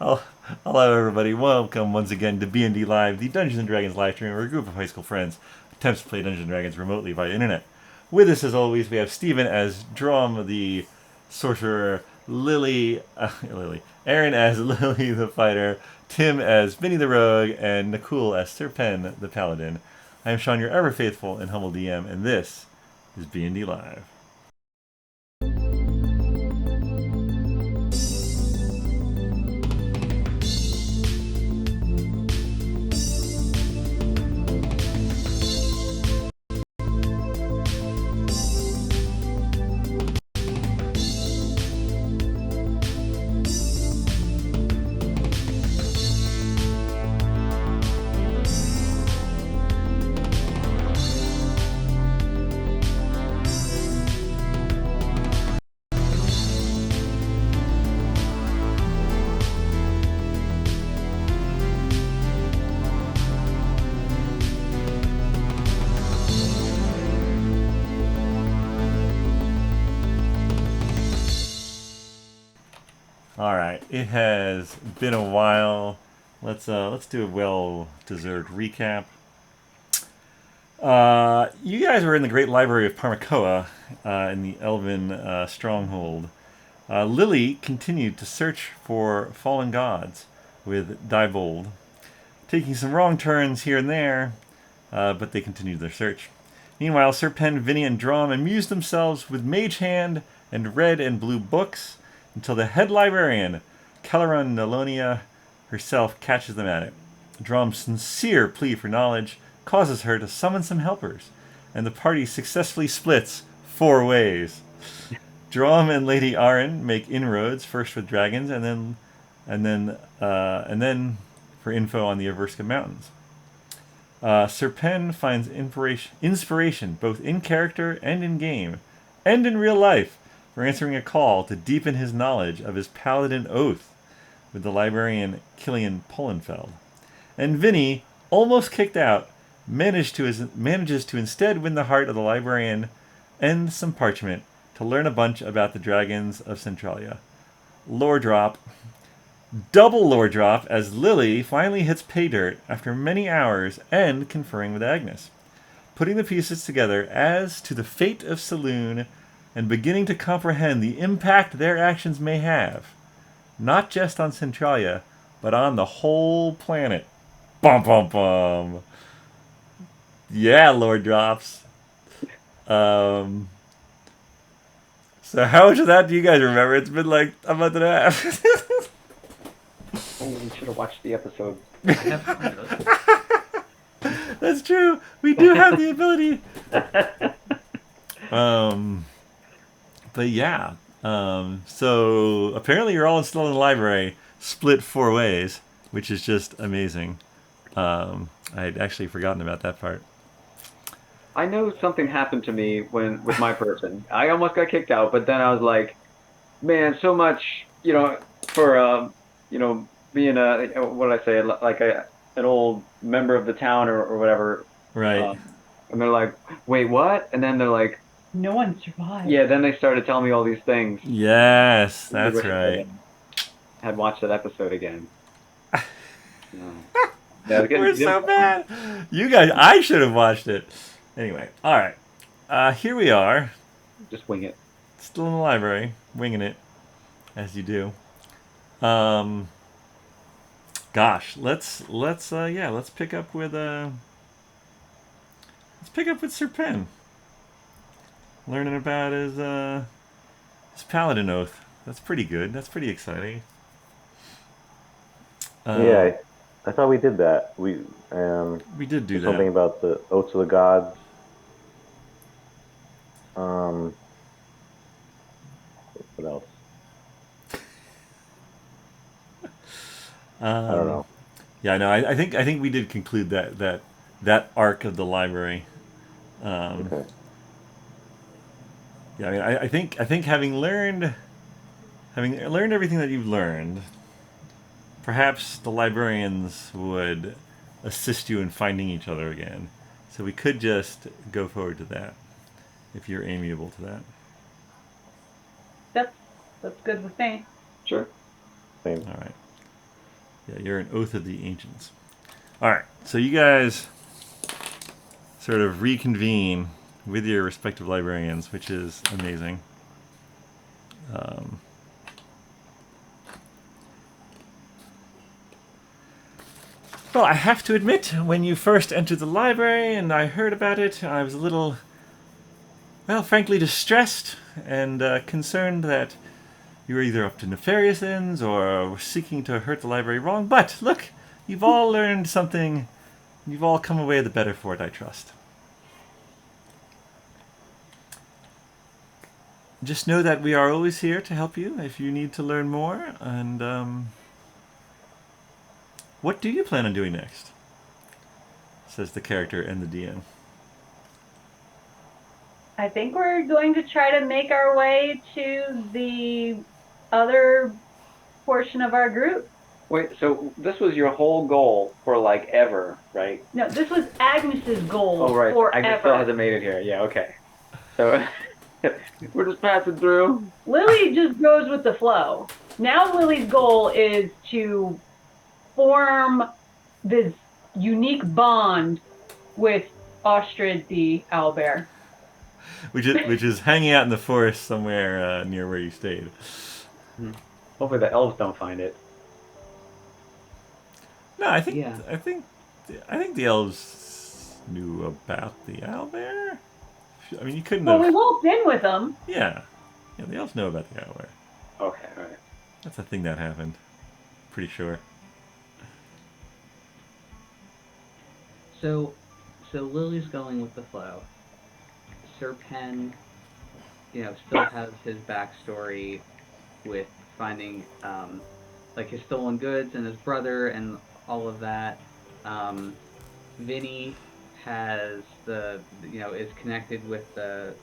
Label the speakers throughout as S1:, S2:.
S1: Oh, hello, everybody. Welcome once again to BND Live, the Dungeons & Dragons live stream where a group of high school friends attempts to play Dungeons & Dragons remotely via internet. With us, as always, we have Stephen as Dromm, the sorcerer, Erin as Lily the fighter, Tim as Vinny the rogue, and Nakul as Sir Pen the paladin. I am Shawn, your ever faithful and humble DM, and this is BND Live. All right, it has been a while. Let's do a well-deserved recap. You guys were in the great library of Parmacoa in the elven stronghold. Lily continued to search for fallen gods with Diebold, taking some wrong turns here and there, but they continued their search. Meanwhile, Sir Pen, Vinny, and Dromm amused themselves with Mage Hand and red and blue books until the head librarian, Kelleran Nolonia, herself catches them at it. Dromm's sincere plea for knowledge causes her to summon some helpers, and the party successfully splits 4 ways. Dromm and Lady Erin make inroads, first with dragons, and then for info on the Averska Mountains. Sir Pen finds inspiration both in character and in game, and in real life, for answering a call to deepen his knowledge of his paladin oath with the librarian Killian Polenfeld. And Vinny, almost kicked out, manages to instead win the heart of the librarian and some parchment to learn a bunch about the dragons of Centralia. Lore drop. Double lore drop as Lily finally hits pay dirt after many hours and conferring with Agnes, putting the pieces together as to the fate of Saloon and beginning to comprehend the impact their actions may have, not just on Centralia, but on the whole planet. Bum bum bum. Yeah, lore drops. So how much of that do you guys remember? It's been like a month and a half.
S2: Oh, we should have watched the episode.
S1: That's true. We do have the ability. But yeah. So apparently you're all still in the library, split 4 ways, which is just amazing. I had actually forgotten about that part.
S2: I know something happened to me with my person. I almost got kicked out, but then I was like, man, so much, for being what did I say, like an old member of the town or whatever.
S1: Right.
S2: And they're like, wait, what? And then they're like,
S3: no one survived.
S2: yeah. Then they started telling me all these things.
S1: Yes, that's right.
S2: I had watched that episode again. Yeah,
S1: We're so bad. You guys, I should have watched it. Anyway, all right. Here we are.
S2: Just wing it.
S1: Still in the library, winging it, as you do. Gosh, let's pick up with Sir Pen. Learning about his paladin oath. That's pretty good. That's pretty exciting.
S4: Yeah, I thought we did that.
S1: We did do that.
S4: Something about the oaths of the gods. What else? I don't know.
S1: Yeah, no, I think we did conclude that arc of the library.
S4: Okay.
S1: Yeah, I mean, I think having learned everything that you've learned, perhaps the librarians would assist you in finding each other again. So we could just go forward to that, if you're amiable to that.
S3: That's good with me.
S2: Sure.
S4: Same.
S1: All right. Yeah, you're an Oath of the Ancients. All right, so you guys sort of reconvene with your respective librarians, which is amazing. Well, I have to admit, when you first entered the library and I heard about it, I was a little, well, frankly distressed and concerned that you were either up to nefarious ends or were seeking to hurt the library wrong. But look, you've all learned something. You've all come away the better for it, I trust. Just know that we are always here to help you if you need to learn more. And what do you plan on doing next? Says the character and the DM.
S3: I think we're going to try to make our way to the other portion of our group.
S2: Wait, so this was your whole goal for like ever, right?
S3: No, this was Agnes's goal
S2: Oh, right.
S3: forever.
S2: Agnes still hasn't made it here. Yeah, okay. So we're just passing through.
S3: Lily just goes with the flow. Now Lily's goal is to form this unique bond with Ostrid the owlbear.
S1: Which is hanging out in the forest somewhere near where you stayed.
S2: Hopefully the elves don't find it.
S1: No, I think
S3: Yeah.
S1: I think the elves knew about the owlbear. I mean, you couldn't
S3: Well, we
S1: have.
S3: walked in with them.
S1: Yeah, the elves know about the owlbear.
S2: Okay, all right.
S1: That's a thing that happened. Pretty sure.
S5: So Lily's going with the flow. Sir Penn, still has his backstory with finding, like his stolen goods and his brother and all of that. Vinny has is connected with the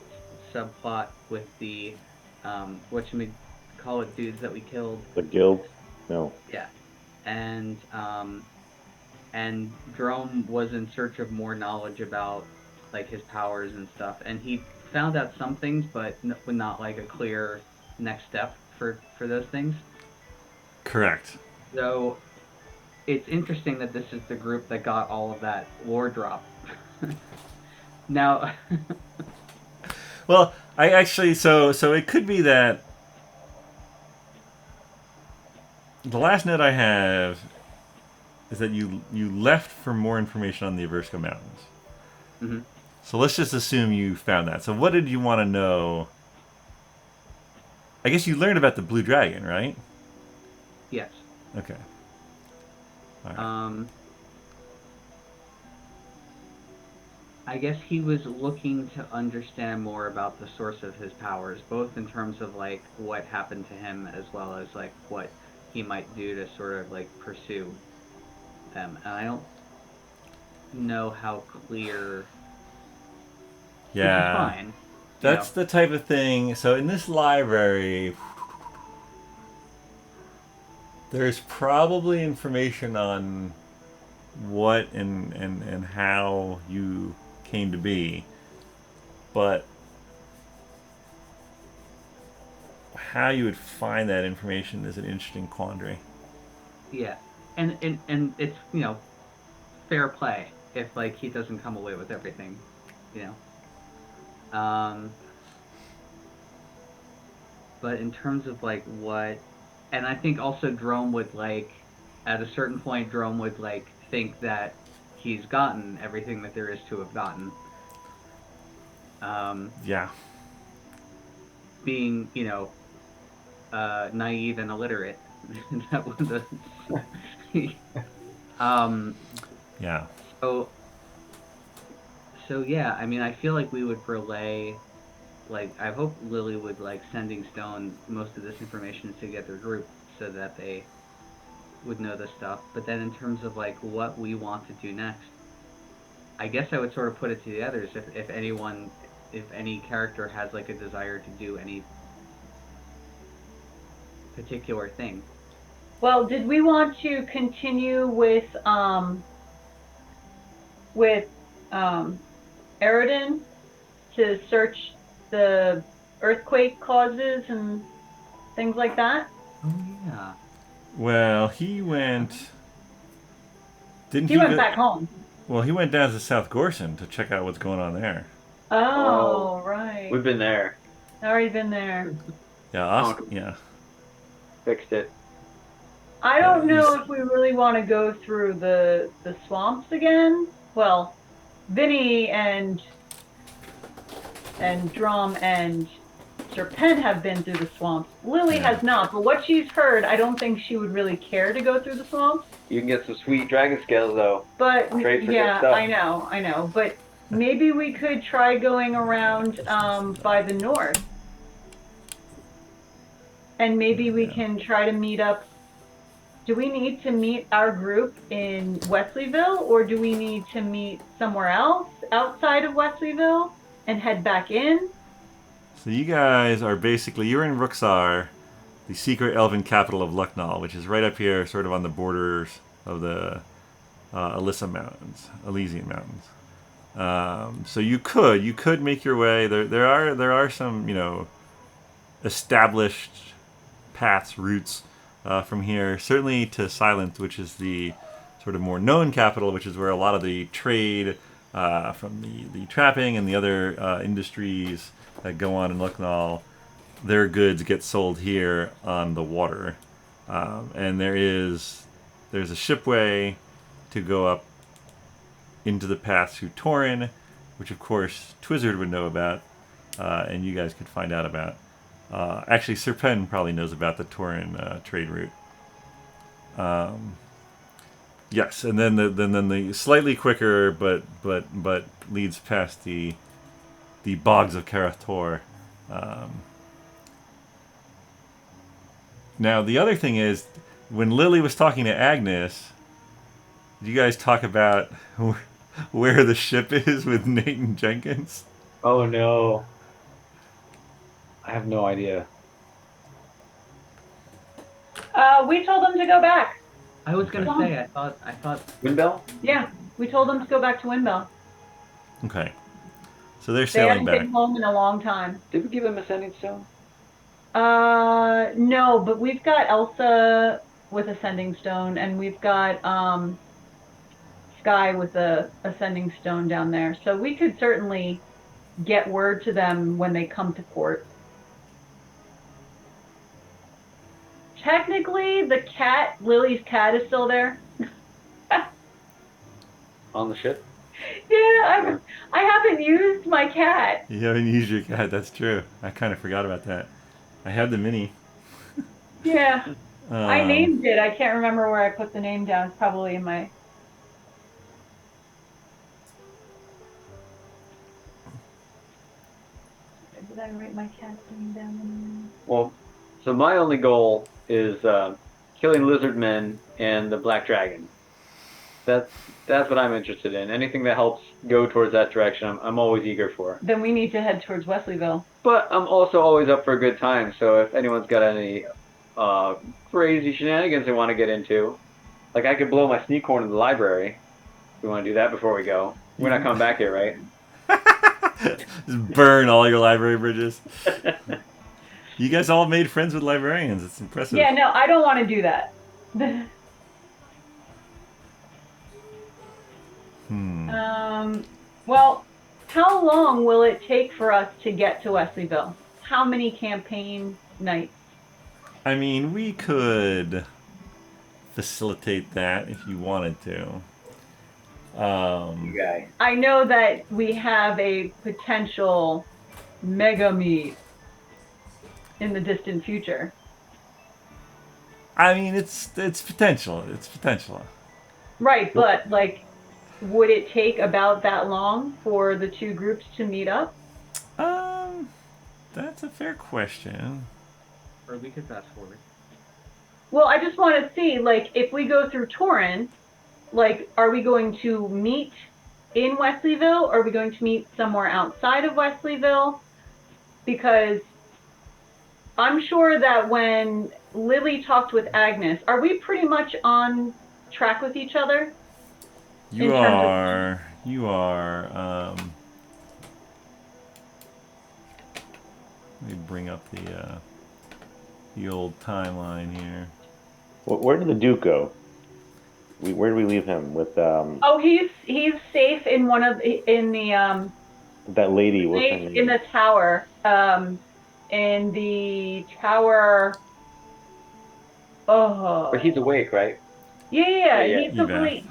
S5: subplot with the, whatchamacallit dudes that we killed.
S4: The guild? No.
S5: Yeah. And Dromm was in search of more knowledge about like his powers and stuff, and he found out some things, but not like a clear next step for those things.
S1: Correct.
S5: So it's interesting that this is the group that got all of that lore drop. Now,
S1: Well, I actually so it could be that the last note I have is that you left for more information on the Everska Mountains.
S5: mm-hmm.
S1: So let's just assume you found that. So what did you want to know? I guess you learned about the blue dragon, right?
S5: Yes.
S1: Okay. All right.
S5: I guess he was looking to understand more about the source of his powers, both in terms of like what happened to him as well as like what he might do to sort of like pursue them. And I don't know how clear.
S1: Yeah.
S5: Which is fine.
S1: That's the type of thing. So in this library, there's probably information on what and how you came to be, but how you would find that information is an interesting quandary.
S5: Yeah, and it's fair play if like he doesn't come away with everything, But in terms of like what, and I think also Dromm would like, at a certain point, Dromm would like think that he's gotten everything that there is to have gotten.
S1: Yeah.
S5: Being naive and illiterate. That was a.
S1: Yeah.
S5: So yeah, I mean, I feel like we would relay, like, I hope Lily would like sending Stone most of this information to get their group so that they would know this stuff. But then in terms of like what we want to do next, I guess I would sort of put it to the others if any character has like a desire to do any particular thing.
S3: Well, did we want to continue with Erin to search the earthquake causes and things like that?
S5: Oh yeah.
S1: Well, he went. Didn't
S3: He went back home.
S1: Well, he went down to South Gorson to check out what's going on there.
S3: Oh, right.
S2: We've been there.
S3: Already been there.
S1: Yeah, yeah.
S2: Fixed it.
S3: I don't know if we really want to go through the swamps again. Well, Vinny and Dromm and Serpent have been through the swamps. Lily has not, but what she's heard, I don't think she would really care to go through the swamps.
S2: You can get some sweet dragon scales though.
S3: But
S2: Great for
S3: yeah,
S2: good stuff.
S3: I know. But maybe we could try going around by the north. And maybe we can try to meet up. Do we need to meet our group in Wesleyville, or do we need to meet somewhere else outside of Wesleyville and head back in?
S1: So you guys are basically, you're in Ruxar, the secret elven capital of Lucknall, which is right up here, sort of on the borders of the Elysian Mountains. So you could make your way. There are some, established paths, routes from here, certainly to Silent, which is the sort of more known capital, which is where a lot of the trade from the trapping and the other industries that go on in Lucknall, their goods get sold here on the water. And there's a shipway to go up into the path to Torin, which of course Twizzard would know about, and you guys could find out about. Actually, Serpent probably knows about the Torin trade route. Yes, and then the slightly quicker, but leads past the bogs of Karathor. Now the other thing is, when Lily was talking to Agnes, did you guys talk about where the ship is with Nate and Jenkins?
S2: Oh no. I have no idea.
S3: We told them to go back.
S5: I was gonna say, I thought.
S2: Windbell?
S3: Yeah, we told them to go back to Windbell.
S1: Okay. So they're
S3: They
S1: sailing
S3: haven't
S1: back.
S3: been home in a long time.
S2: Did we give them a sending stone?
S3: No, but we've got Elsa with a sending stone, and we've got Skye with a sending stone down there. So we could certainly get word to them when they come to port. Technically, Lily's cat is still there.
S2: On the ship?
S3: Yeah, I haven't used my cat.
S1: You haven't used your cat, that's true. I kind of forgot about that. I had the mini.
S3: Yeah. I named it. I can't remember where I put the name down. It's probably in my... Did I write my cat's name down?
S2: Well, so my only goal is killing lizard men and the black dragon. That's what I'm interested in. Anything that helps go towards that direction, I'm always eager for.
S3: Then we need to head towards Wesleyville.
S2: But I'm also always up for a good time, so if anyone's got any crazy shenanigans they want to get into, like I could blow my sneak horn in the library. We want to do that before we go. We're not coming back here, right?
S1: Just burn all your library bridges. You guys all made friends with librarians. It's impressive.
S3: Yeah, no, I don't want to do that. Well, how long will it take for us to get to Wesleyville? How many campaign nights?
S1: I mean, we could facilitate that if you wanted to.
S2: Okay.
S3: I know that we have a potential mega meet in the distant future.
S1: I mean, it's potential. It's potential.
S3: Right, but like, would it take about that long for the two groups to meet up?
S1: That's a fair question.
S5: Or we could fast forward.
S3: Well, I just want to see, like, if we go through Torin, like, are we going to meet in Wesleyville? Or are we going to meet somewhere outside of Wesleyville? Because I'm sure that when Lily talked with Agnes, are we pretty much on track with each other?
S1: You are. Let me bring up the old timeline here.
S4: Where did the Duke go? Where do we leave him with
S3: Oh, he's safe in one of in the
S4: that lady? What's her name?
S3: in the tower. In the tower. Oh.
S2: But he's awake, right?
S3: Yeah,
S2: Yeah,
S3: he's
S1: you bet.
S3: complete.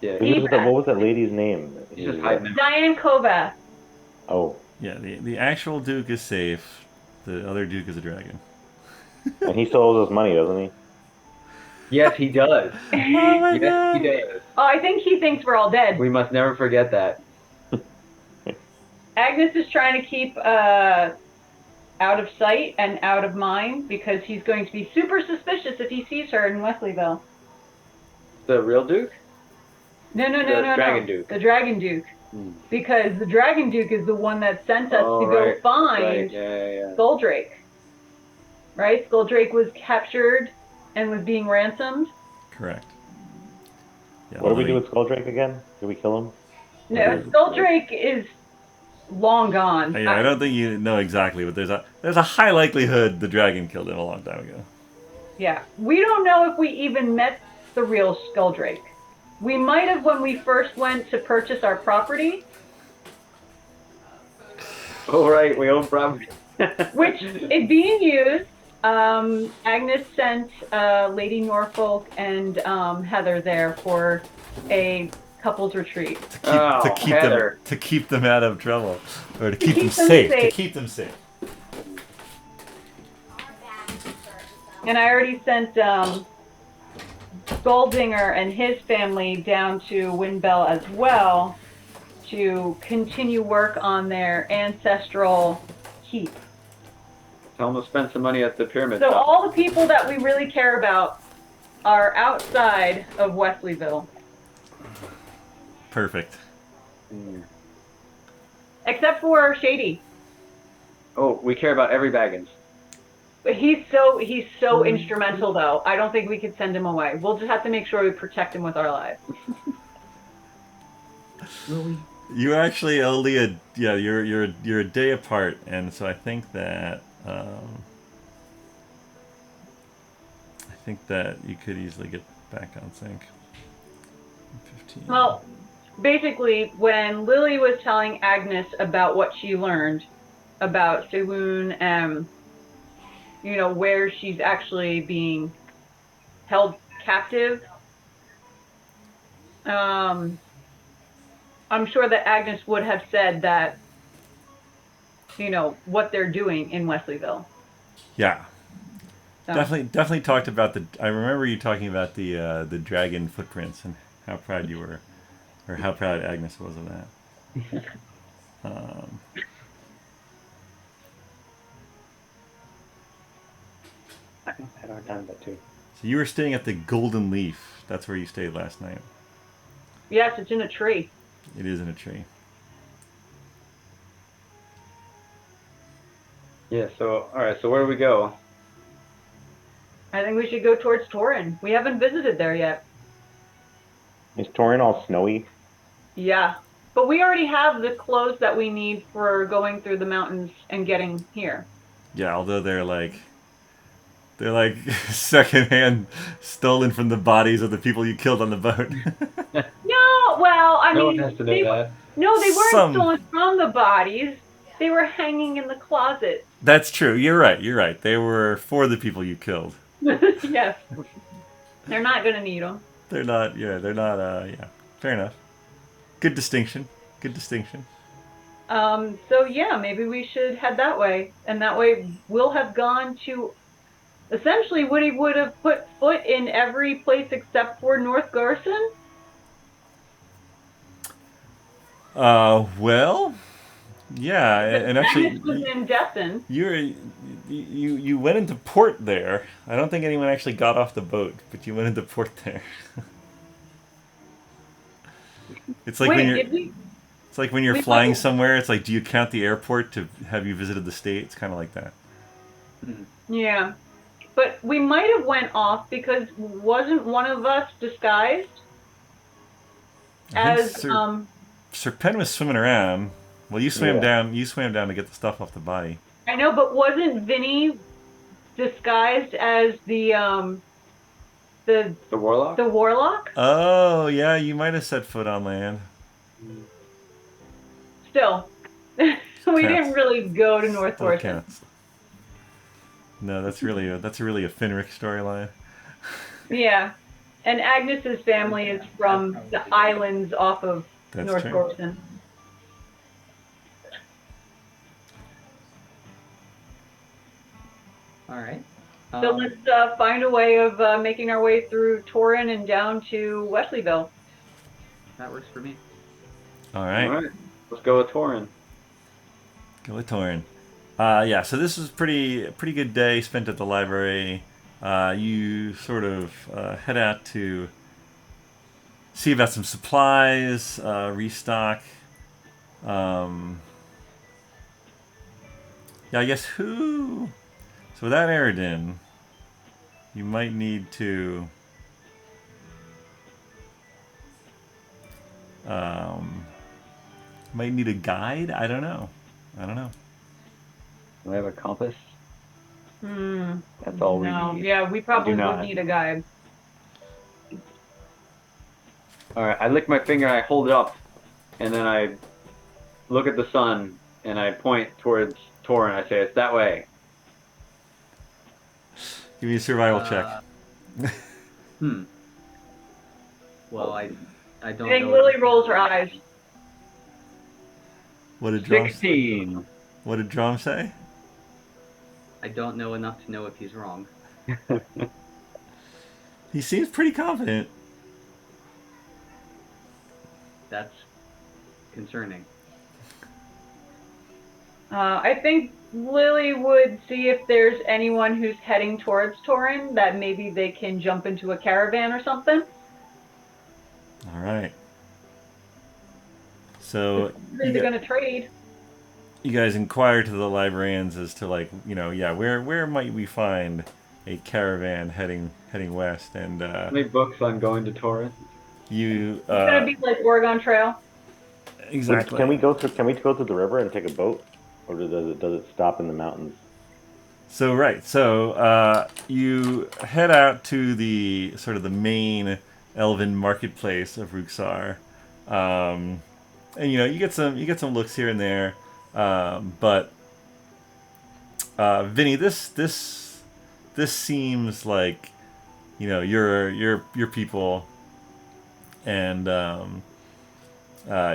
S2: Yeah.
S4: What was that lady's name?
S2: He's just hiding out.
S3: Diane Kovath.
S4: Oh,
S1: Yeah, the actual Duke is safe. The other Duke is a dragon.
S4: and he still owes us money, doesn't he?
S2: Yes, he does.
S1: Oh my
S2: Yes,
S1: god!
S2: he does.
S3: Oh, I think he thinks we're all dead.
S2: We must never forget that.
S3: Agnes is trying to keep out of sight and out of mind because he's going to be super suspicious if he sees her in Wesleyville.
S2: The real Duke?
S3: No.
S2: Dragon Duke.
S3: The Dragon Duke. Because the Dragon Duke is the one that sent us to go
S2: Right.
S3: find
S2: Right. Yeah.
S3: Skulldrake. Right? Skulldrake was captured and was being ransomed.
S1: Correct. Yeah,
S4: What do we
S1: Lily-
S4: do with Skulldrake again? Did we kill him?
S3: No, Skulldrake is long gone.
S1: Yeah, I don't think you know exactly, but there's a high likelihood the dragon killed him a long time ago.
S3: Yeah. We don't know if we even met the real Skulldrake. We might have when we first went to purchase our property,
S2: Oh, right. We own property.
S3: which is being used. Agnes sent Lady Norfolk and Heather there for a couple's retreat.
S1: To keep them out of trouble, or to keep them
S3: them
S1: safe.
S3: safe.
S1: To keep them safe.
S3: And I already sent Goldinger and his family down to Windbell as well to continue work on their ancestral keep.
S2: Tell him to spend some money at the pyramid.
S3: So
S2: top.
S3: all the people that we really care about are outside of Wesleyville.
S1: Perfect.
S3: Except for Shady.
S2: Oh, we care about every Baggins.
S3: But he's so instrumental though. I don't think we could send him away. We'll just have to make sure we protect him with our lives.
S5: Lily.
S1: You're actually only you're a day apart, and so I think that you could easily get back on sync. 15.
S3: Well, basically, when Lily was telling Agnes about what she learned about Sewun and, where she's actually being held captive, I'm sure that Agnes would have said that, what they're doing in Wesleyville.
S1: Yeah.
S3: So.
S1: Definitely talked about I remember you talking about the dragon footprints and how proud you were, or how proud Agnes was of that.
S2: I had a hard time with that too.
S1: So you were staying at the Golden Leaf. That's where you stayed last night.
S3: Yes, it's in a tree.
S1: It is in a tree.
S2: Yeah. So all right. So where do we go?
S3: I think we should go towards Torin. We haven't visited there yet.
S4: Is Torin all snowy?
S3: Yeah. But we already have the clothes that we need for going through the mountains and getting here.
S1: Yeah, although they're like secondhand stolen from the bodies of the people you killed on the boat.
S3: No, well, I
S2: No
S3: mean,
S2: one has to know that.
S3: No, they weren't
S1: Some-
S3: stolen from the bodies. They were hanging in the closet.
S1: That's true. You're right. They were for the people you killed.
S3: Yes. They're not going to need them.
S1: They're not, yeah. Fair enough. Good distinction.
S3: So, yeah, maybe we should head that way. And that way we'll have gone to... Essentially, Woody would have put foot in every place except for North Garson.
S1: Well, yeah, and actually,
S3: Agnes was in Destin.
S1: you went into port there. I don't think anyone actually got off the boat, but you went into port there. It's like when you're.
S3: Did we?
S1: It's like when you're
S3: We
S1: flying
S3: might-
S1: somewhere. It's like, do you count the airport to have you visited the state? It's kind of like that.
S3: Yeah. But we might have went off because wasn't one of us disguised
S1: I think
S3: as
S1: Sir Penn was swimming around. Well, you swam
S4: Yeah.
S1: down. You swam down to get the stuff off the body.
S3: I know, but wasn't Vinny disguised as the
S2: The warlock?
S3: The warlock?
S1: Oh, yeah, you might have set foot on land.
S3: Still. We didn't really go to North
S1: Still
S3: Thorson.
S1: counts. No, that's really a Finric storyline.
S3: Yeah. And Agnes's family is from the islands off of
S1: That's
S3: North
S1: true.
S3: Thorson.
S5: All right.
S3: So let's find a way of making our way through Torrin and down to Wesleyville.
S5: That works for me.
S1: All right.
S2: All right. Let's go with Torrin.
S1: Go with Torrin. Yeah, so this was pretty good day spent at the library. You sort of head out to see about some supplies, restock. Yeah, I guess who... So without Eridin, you might need to... might need a guide? I don't know.
S2: Do I have a compass?
S3: Hmm.
S2: That's all
S3: No.
S2: we need.
S3: Yeah, we probably
S2: do
S3: would
S2: not.
S3: need a guide.
S2: All right. I lick my finger. I hold it up, and then I look at the sun, and I point towards Torrin. I say, "It's that way."
S1: Give me a survival check.
S5: Well, I don't
S3: I think
S5: know.
S3: Lily rolls her eyes.
S1: What did Dromm
S2: 16.
S1: What did Dromm say?
S5: I don't know enough to know if he's wrong.
S1: He seems pretty confident.
S5: That's concerning.
S3: I think Lily would see if there's anyone who's heading towards Torrin that maybe they can jump into a caravan or something.
S1: All right. So
S3: They're going to trade.
S1: you guys inquire to the librarians as to where might we find a caravan heading west, and
S2: How many books on going to Torrin?
S1: you
S3: It's going to be like Oregon Trail.
S1: exactly.
S4: Can we go through the river and take a boat, or does it stop in the mountains?
S1: So you head out to the sort of the main elven marketplace of Ruxar, and you get some looks here and there, but Vinny, this seems like your people, and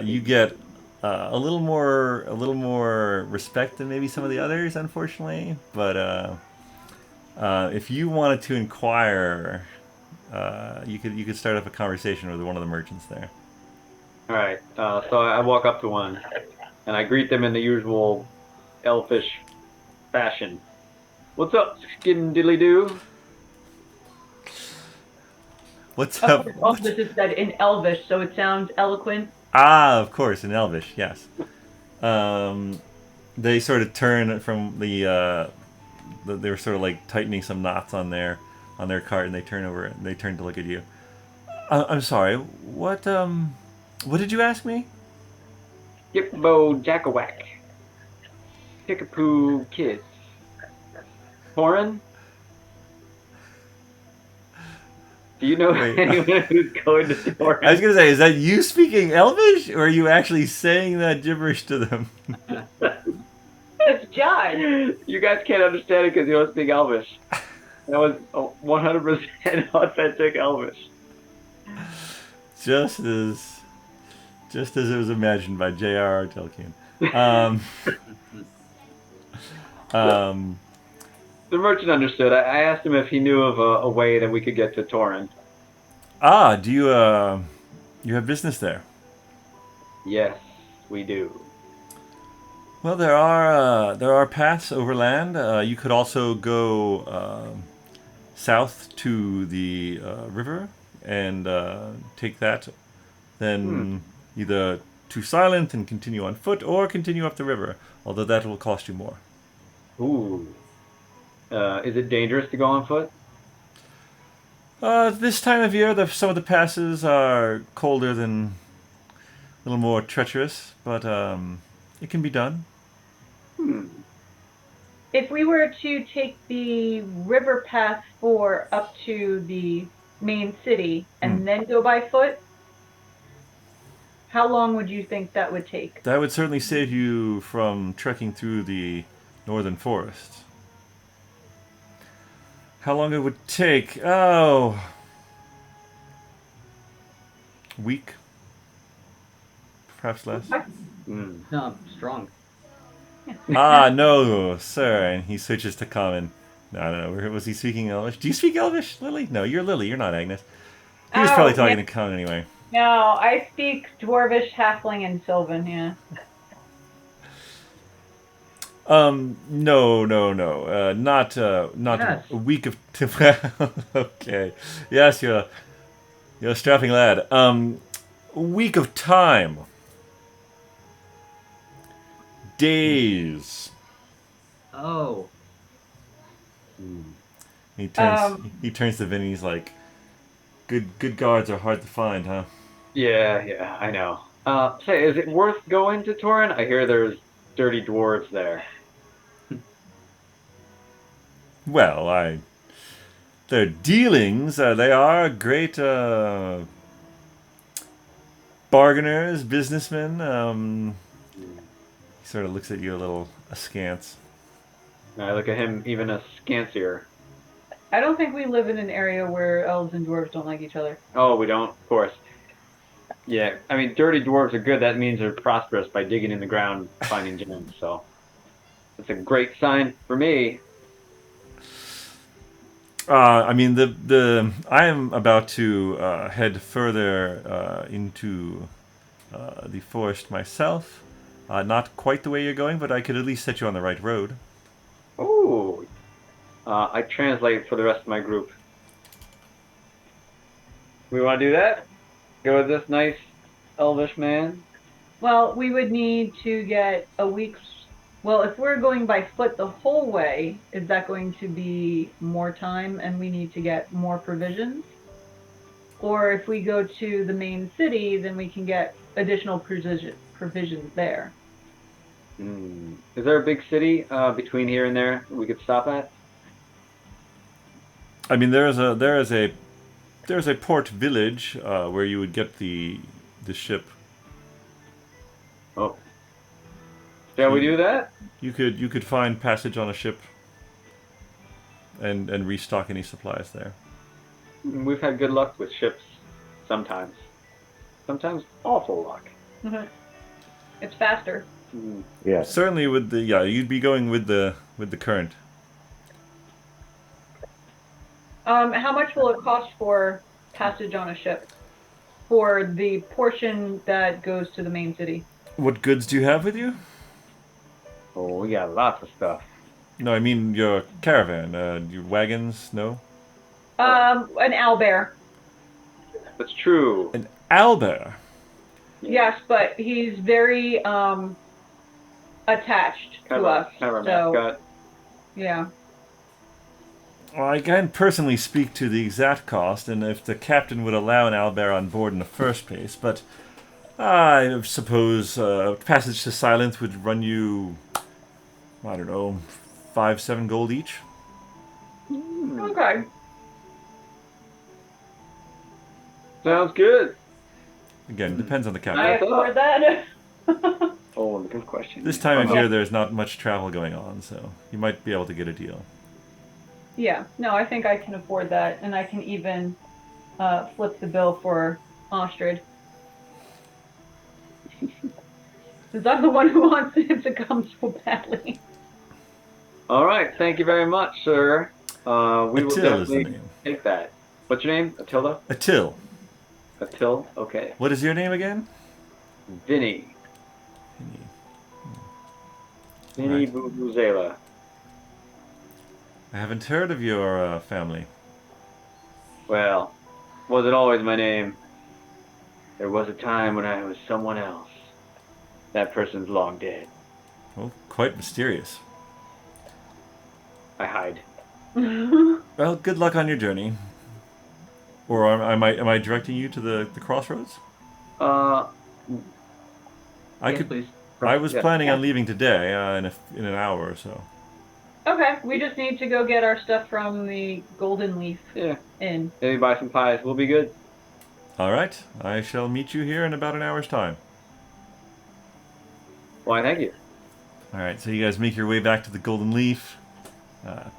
S1: you get a little more respect than maybe some of the others, unfortunately. But if you wanted to inquire, you could start up a conversation with one of the merchants there.
S2: All right. So I walk up to one, and I greet them in the usual elfish fashion. What's up, skin diddly doo?
S1: What's
S3: Of
S1: up?
S3: course, all this is said in Elvish, so it sounds eloquent.
S1: Ah, of course, in Elvish, yes. They sort of turn from they were sort of like tightening some knots on their cart, and they turn over and they turn to look at you. I'm sorry. What did you ask me?
S2: Gipbo Jackawhack. Kickapoo Kids. Torrin? Do you know
S1: Wait.
S2: anyone who's going to Torrin?
S1: I was gonna say, is that you speaking Elvish, or are you actually saying that gibberish to them?
S3: It's jive.
S2: You guys can't understand it because you don't speak Elvish. That was 100% authentic Elvish.
S1: Just as it was imagined by J.R.R. Tolkien.
S2: The merchant understood. I asked him if he knew of a way that we could get to Torrin.
S1: Do you have business there?
S2: Yes, we do.
S1: Well, there are paths overland. You could also go south to the river and take that, then either to Silent and continue on foot, or continue up the river. Although that will cost you more.
S2: Ooh. Is it dangerous to go on foot?
S1: This time of year, some of the passes are colder than a little more treacherous, but it can be done.
S3: If we were to take the river path up to the main city and then go by foot, how long would you think that would take?
S1: That would certainly save you from trekking through the northern forest. How long it would take? Oh, week, perhaps less.
S2: Mm.
S5: No, strong.
S1: No, sir. And he switches to common. No, I don't know. Was he speaking Elvish? Do you speak Elvish, Lily? No, you're Lily. You're not Agnes. He was probably talking to common anyway.
S3: No, I speak Dwarvish, Halfling, and Sylvan, yeah.
S1: No. Not
S5: Yes.
S1: a week of. Okay. Yes, you're a strapping lad. A week of time. Days.
S5: Oh.
S1: He turns to Vinny. He's like, "Good guards are hard to find, huh?"
S2: Yeah, I know. Say, is it worth going to Torin? I hear there's dirty dwarves there.
S1: Well, their dealings, they are great bargainers, businessmen. He sort of looks at you a little askance.
S2: I look at him even scancier.
S3: I don't think we live in an area where elves and dwarves don't like each other.
S2: Oh, we don't? Of course. Yeah, I mean, dirty dwarves are good. That means they're prosperous by digging in the ground, finding gems. So it's a great sign for me.
S1: I mean, I am about to head further into the forest myself. Not quite the way you're going, but I could at least set you on the right road.
S2: Oh, I translate for the rest of my group. We want to do that? Go with this nice elvish man?
S3: Well, we would need to get a week's... Well, if we're going by foot the whole way, is that going to be more time and we need to get more provisions? Or if we go to the main city, then we can get additional provisions there.
S2: Is there a big city between here and there we could stop at?
S1: I mean, there is a port village where you would get the ship.
S2: Oh. Shall we do that?
S1: You could find passage on a ship and restock any supplies there.
S2: We've had good luck with ships sometimes. Sometimes awful luck.
S3: It's faster.
S4: Yeah.
S1: Certainly you'd be going with the current.
S3: How much will it cost for passage on a ship? For the portion that goes to the main city?
S1: What goods do you have with you?
S2: Oh, we got lots of stuff.
S1: No, I mean your caravan, your wagons, no?
S3: An owlbear.
S2: That's true.
S1: An owlbear?
S3: Yes, but he's very attached to us.
S2: Kind of our
S3: So,
S2: mascot.
S3: yeah.
S1: Well, I can't personally speak to the exact cost, and if the captain would allow an owlbear on board in the first place, but I suppose passage to Silence would run you, I don't know, 5-7 gold each.
S3: Okay.
S2: Sounds good.
S1: Again, depends on the captain.
S3: I afford that.
S2: Oh, good question.
S1: This time of year, there's not much travel going on, so you might be able to get a deal.
S3: Yeah, no, I think I can afford that, and I can even flip the bill for Ostrid. Since I'm the one who wants it to come so badly.
S2: All right, thank you very much, sir. We will
S1: Attil is the
S2: definitely
S1: name.
S2: take that. What's your name? Attila?
S1: Attil.
S2: Attil? Okay.
S1: What is your name again?
S2: Vinny. Vinny
S1: Right.
S2: Vuvuzela.
S1: I haven't heard of your family.
S2: Well, wasn't always my name. There was a time when I was someone else. That person's long dead.
S1: Well, quite mysterious.
S2: I hide.
S1: Well, good luck on your journey. Or am I directing you to the crossroads? I
S5: Yes,
S1: could.
S5: please.
S1: I was
S2: Yeah.
S1: planning on leaving today in an hour or so.
S3: Okay, we just need to go get our stuff from the Golden Leaf
S2: Yeah.
S3: Inn.
S2: Maybe buy some pies. We'll be good.
S1: All right, I shall meet you here in about an hour's time.
S2: Why, thank you.
S1: All right, so you guys make your way back to the Golden Leaf,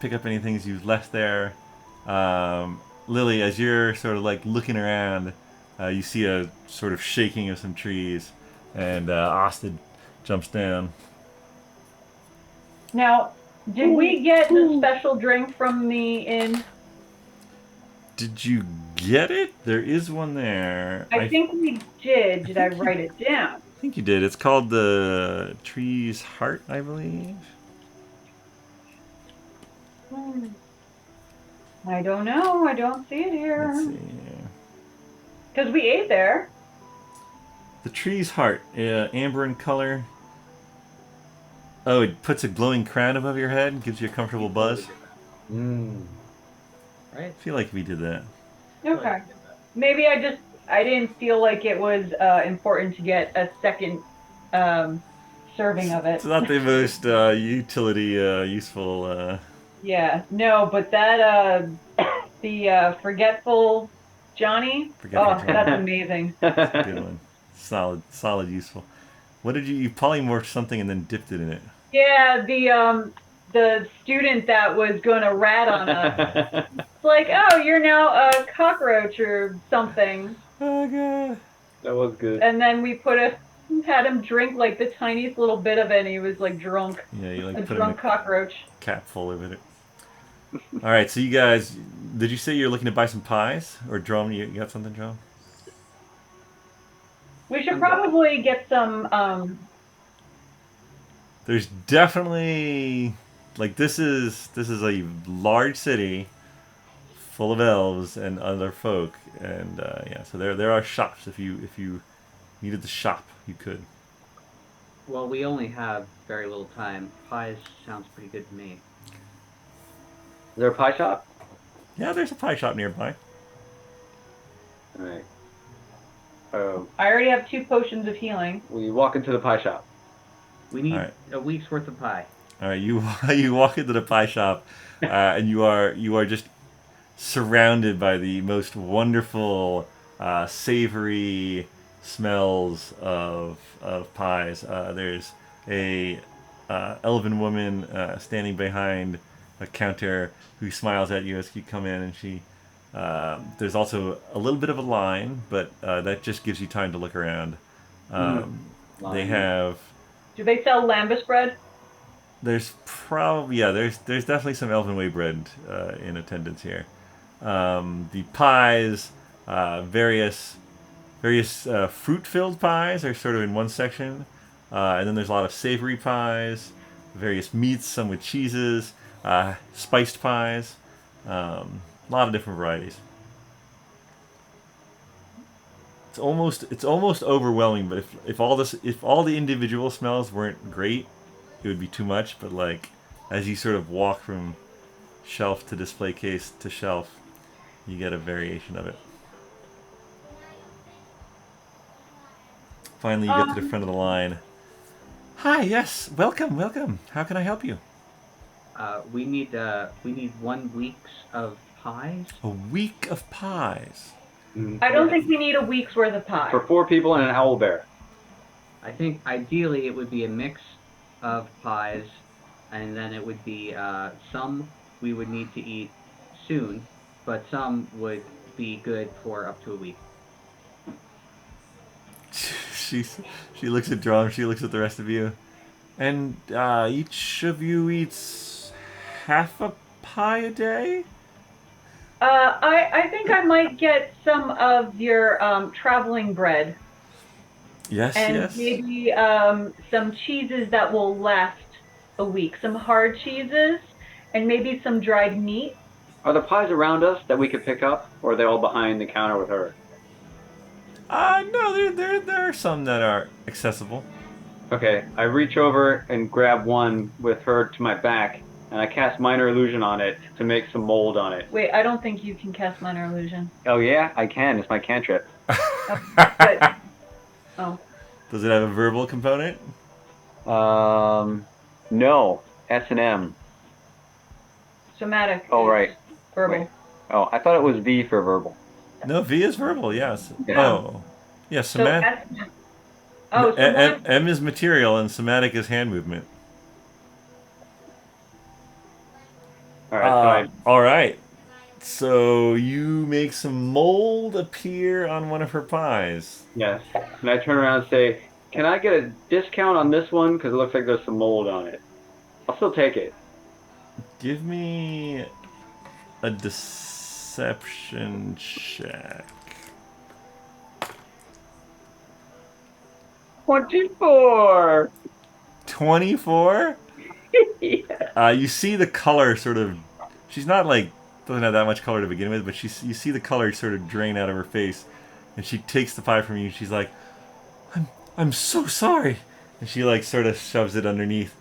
S1: pick up any things you've left there. Lily, as you're sort of like looking around, you see a sort of shaking of some trees, and Austin jumps down.
S3: Now, did we get the special drink from the inn?
S1: Did you get it? There is one there.
S3: I think we did. Did I write it down?
S1: I think you did. It's called the Tree's Heart, I believe.
S3: I don't know. I don't see it here.
S1: Let's see.
S3: Because we ate there.
S1: The Tree's Heart, amber in color. Oh, it puts a glowing crown above your head, gives you a comfortable buzz.
S5: Right?
S1: I feel like we did that.
S3: Okay. Maybe I didn't feel like it was important to get a second serving of it.
S1: It's not the most utility useful.
S3: Yeah. No, but that the forgetful Johnny.
S1: Forgetful Johnny.
S3: That's amazing.
S1: That's a good one. Solid, useful. What did you polymorphed something and then dipped it in it?
S3: Yeah, the student that was going to rat on us. It's like, oh, you're now a cockroach or something.
S1: Oh god.
S2: That was good.
S3: And then we had him drink like the tiniest little bit of it, and he was like drunk.
S1: Yeah, you like
S3: A
S1: put
S3: drunk
S1: him in
S3: cockroach.
S1: a cap full of it. All right, so you guys, did you say you're looking to buy some pies or Dromm? You got something, Dromm?
S3: We should probably get some.
S1: There's definitely like this is a large city full of elves and other folk, and yeah, so there are shops. If you needed to shop, you could.
S5: Well, we only have very little time. Pies sounds pretty good to me.
S2: Is there a pie shop?
S1: Yeah, there's a pie shop nearby.
S2: All right.
S3: I already have 2 potions of healing.
S2: We walk into the pie shop.
S5: We need
S1: Alright.
S5: a week's worth of pie.
S1: All right, you walk into the pie shop, and you are just surrounded by the most wonderful, savory smells of pies. There's a elven woman standing behind a counter who smiles at you as you come in, and she. There's also a little bit of a line, but that just gives you time to look around. They have.
S3: Do they sell lambus bread?
S1: There's probably there's definitely some Elven Way bread in attendance here. The pies, various fruit-filled pies are sort of in one section, and then there's a lot of savory pies, various meats, some with cheeses, spiced pies, a lot of different varieties. It's almost overwhelming, but if all the individual smells weren't great, it would be too much. But like as you sort of walk from shelf to display case to shelf, you get a variation of it. Finally, you get to the front of the line. Hi, yes, welcome. How can I help you?
S5: We need 1 week's of pies.
S1: A week of pies.
S3: I don't think we need a week's worth of pie.
S2: For 4 people and an owl bear.
S5: I think ideally it would be a mix of pies, and then it would be some we would need to eat soon, but some would be good for up to a week.
S1: She looks at Dromm, she looks at the rest of you. And each of you eats half a pie a day?
S3: I think I might get some of your traveling bread.
S1: Yes,
S3: and
S1: yes.
S3: Maybe some cheeses that will last a week. Some hard cheeses, and maybe some dried meat.
S2: Are the pies around us that we could pick up, or are they all behind the counter with her?
S1: No, there are some that are accessible.
S2: Okay, I reach over and grab one with her to my back, and I cast Minor Illusion on it to make some mold on it.
S3: Wait, I don't think you can cast Minor Illusion.
S2: Oh yeah, I can. It's my cantrip.
S3: But, oh.
S1: Does it have a verbal component?
S2: No. S&M.
S3: Somatic.
S2: Oh,
S3: is
S2: right.
S3: Verbal.
S2: Wait. Oh, I thought it was V for verbal.
S1: No, V is verbal. Yes.
S2: Yeah.
S1: Oh, yeah.
S3: So
S1: Somatic.
S3: S. Oh, so one.
S1: M is material and somatic is hand movement.
S2: All right.
S1: All right. So you make some mold appear on one of her pies.
S2: Yes. And I turn around and say, "Can I get a discount on this one? Because it looks like there's some mold on it. I'll still take it."
S1: Give me a deception check.
S2: 24.
S1: 24?
S2: Yeah.
S1: You see the color sort of. She's not like. Doesn't have that much color to begin with, but you see the color sort of drain out of her face. And she takes the pie from you and she's like, I'm so sorry. And she like sort of shoves it underneath.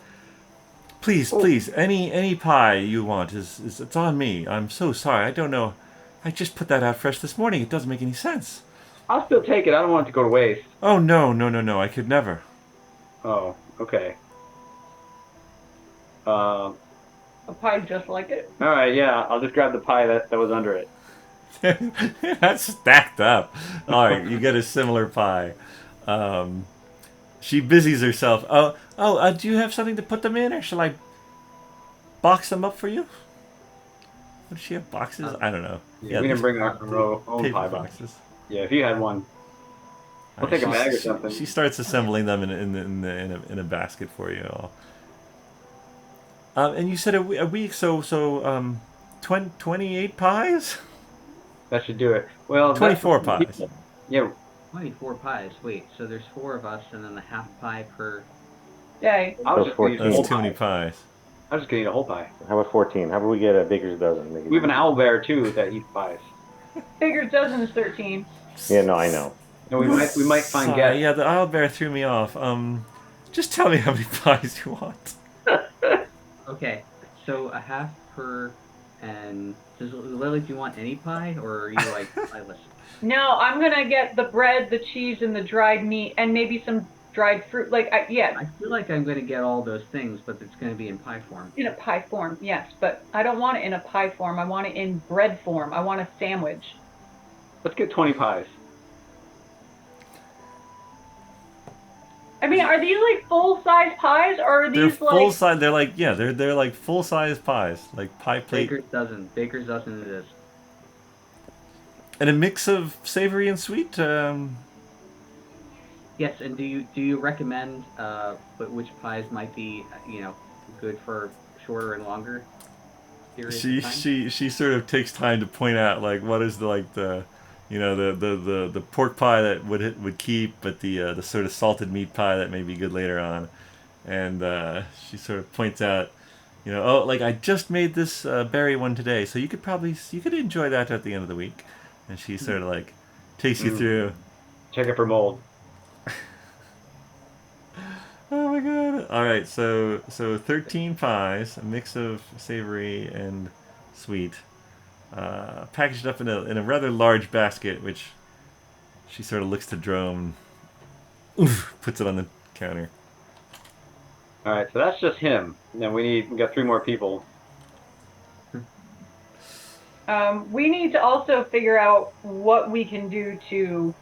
S1: Please, any pie you want is it's on me. I'm so sorry. I don't know. I just put that out fresh this morning. It doesn't make any sense.
S2: I'll still take it. I don't want it to go to waste.
S1: Oh no. I could never.
S2: Oh, okay.
S3: A pie just like it.
S2: All right, yeah. I'll just grab the pie that was under it.
S1: That's stacked up. All right, you get a similar pie. She busies herself. Do you have something to put them in, or shall I box them up for you? What does she have? Boxes? I don't know.
S2: Yeah, we didn't bring our own
S1: paper
S2: pie
S1: boxes.
S2: Yeah, if you had one, we'll take a bag or something.
S1: She starts assembling them in a basket for you all. And you said a week, so 28 pies?
S2: That should do it. Well,
S1: 24 pies.
S2: Yeah.
S5: 24 pies. Wait, so there's 4 of us and then a half pie per.
S3: Yay.
S2: I was just gonna eat a
S1: That's
S2: whole
S1: too many
S2: pie.
S1: pies.
S2: I was just gonna eat a whole pie.
S4: How about 14? How about we get a baker's dozen?
S2: We have an owl bear too that eats pies.
S3: Figures dozen is 13.
S4: Yeah, no, I know.
S2: No, we might find guests.
S1: Yeah, the owlbear threw me off. Just tell me how many pies you want.
S5: Okay, so a half per. And does Lily, do you want any pie, or are you like pieless?
S3: No, I'm gonna get the bread, the cheese, and the dried meat, and maybe some dried fruit. Yes.
S5: I feel like I'm gonna get all those things, but it's gonna be in pie form.
S3: In a pie form, yes, but I don't want it in a pie form. I want it in bread form. I want a sandwich.
S2: Let's get 20 pies.
S3: I mean, are these like full-size pies, or are
S1: They're
S3: these like?
S1: full size. They're like they're like full size pies, like pie plate,
S5: Baker's dozen. Baker's dozen it is.
S1: and a mix of savory and sweet.
S5: Yes, and do you recommend which pies might be good for shorter and longer periods of time?
S1: She sort of takes time to point out like what is the pork pie that would keep, but the sort of salted meat pie that may be good later on, and she sort of points out, I just made this berry one today, so you could enjoy that at the end of the week, and she sort of like takes you through.
S2: Check it for mold.
S1: Oh my god! All right, so 13 pies, a mix of savory and sweet. Packaged up in a rather large basket, which she sort of looks to Dromm, puts it on the counter.
S2: All right, so that's just him. Now we got 3 more people.
S3: We need to also figure out what we can do to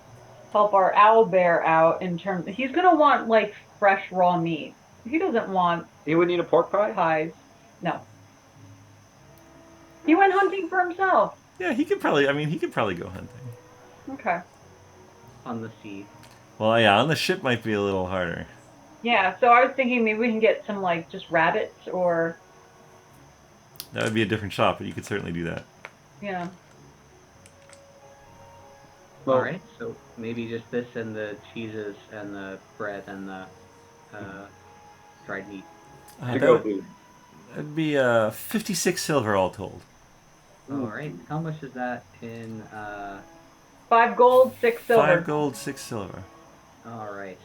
S3: help our owl bear out in terms. He's gonna want like fresh raw meat. He doesn't want
S2: He would need a pork pie?
S3: pies. No. He went hunting for himself.
S1: Yeah, he could probably go hunting.
S3: Okay.
S5: On the sea.
S1: Well, yeah, on the ship might be a little harder.
S3: Yeah, so I was thinking maybe we can get some like just rabbits or
S1: That would be a different shop, but you could certainly do that.
S3: yeah.
S2: Well,
S5: Alright, so maybe just this and the cheeses and the bread and the dried meat.
S2: to go food.
S1: That'd be 56 silver all told.
S5: Alright, how much is that in
S3: 5 gold, 6 silver.
S1: 5 gold, 6 silver.
S5: alright.